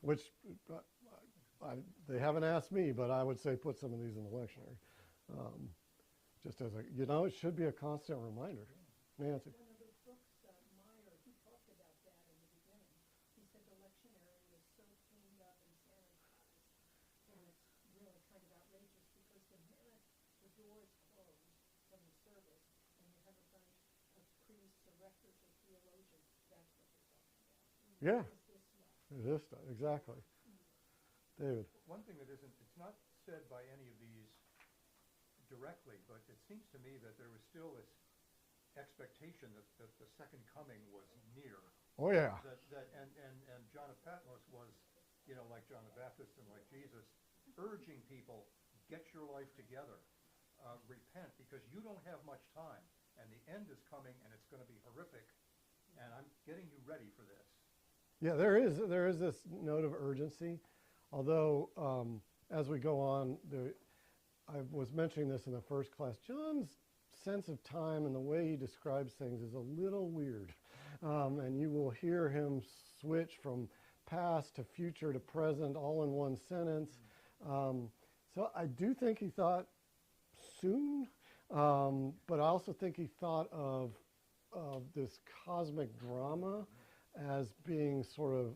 which they haven't asked me, but I would say put some of these in the lectionary. Just as it should be a constant reminder. Nancy. One of the books, Meyer, he talked about that in the beginning. He said the lectionary is so cleaned up and sanitized, and it's really kind of outrageous because the minute the door is closed from the service and you have a bunch of priests or rectors or theologians, that's what they're talking about. Yeah, Is this stuff. it is stuff, exactly. David. One thing that it's not said by any of these directly, but it seems to me that there was still this expectation that the second coming was near. Oh, yeah. And John of Patmos was, like John the Baptist and like Jesus, urging people, get your life together, repent, because you don't have much time, and the end is coming, and it's going to be horrific, and I'm getting you ready for this. Yeah, there is this note of urgency. Although, as we go on, I was mentioning this in the first class, John's sense of time and the way he describes things is a little weird. And you will hear him switch from past to future to present all in one sentence. So I do think he thought soon, but I also think he thought of this cosmic drama as being sort of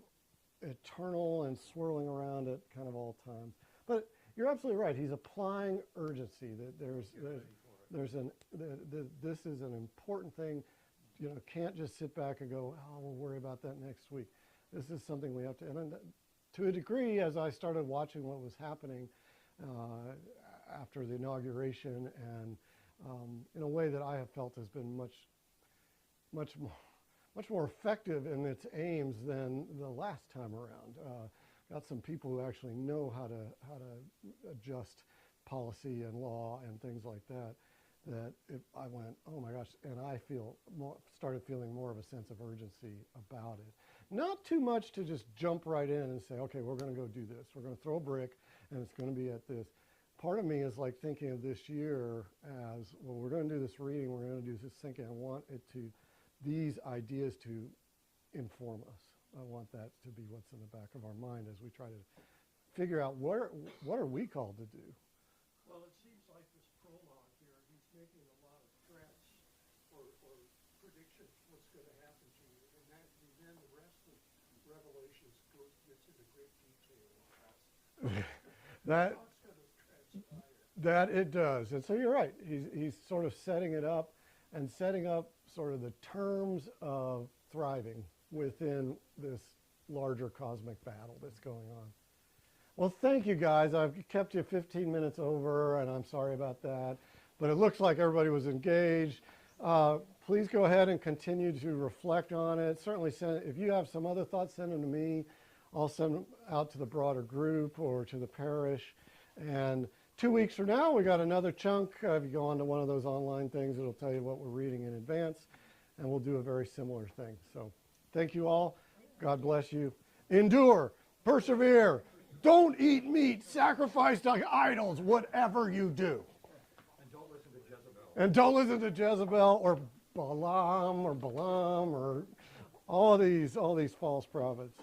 eternal and swirling around at kind of all times. But you're absolutely right. He's applying urgency. That this is an important thing. You know, can't just sit back and go, oh, we'll worry about that next week. This is something we have to. And to a degree, as I started watching what was happening after the inauguration, and in a way that I have felt has been much more effective in its aims than the last time around. Got some people who actually know how to adjust policy and law and things like that. That if I went, oh my gosh, and I started feeling more of a sense of urgency about it. Not too much to just jump right in and say, okay, we're going to go do this. We're going to throw a brick, and it's going to be at this. Part of me is like thinking of this year as, well, we're going to do this reading, we're going to do this thinking. I want these ideas to inform us. I want that to be what's in the back of our mind as we try to figure out what are we called to do. Well, it seems like this prologue here, he's making a lot of threats or predictions what's going to happen to you, and then the rest of Revelations gets into great detail on That what's going to transpire. That it does. And so you're right. He's sort of setting it up and setting up sort of the terms of thriving within this larger cosmic battle that's going on. Well, thank you guys. I've kept you 15 minutes over, and I'm sorry about that. But it looks like everybody was engaged. Please go ahead and continue to reflect on it. Certainly, if you have some other thoughts, send them to me. I'll send them out to the broader group or to the parish. And 2 weeks from now, we got another chunk. If you go on to one of those online things, it'll tell you what we're reading in advance. And we'll do a very similar thing. So thank you all. God bless you. Endure. Persevere. Don't eat meat sacrificed to idols, whatever you do. And don't listen to Jezebel. And don't listen to Jezebel or Balaam or all these false prophets.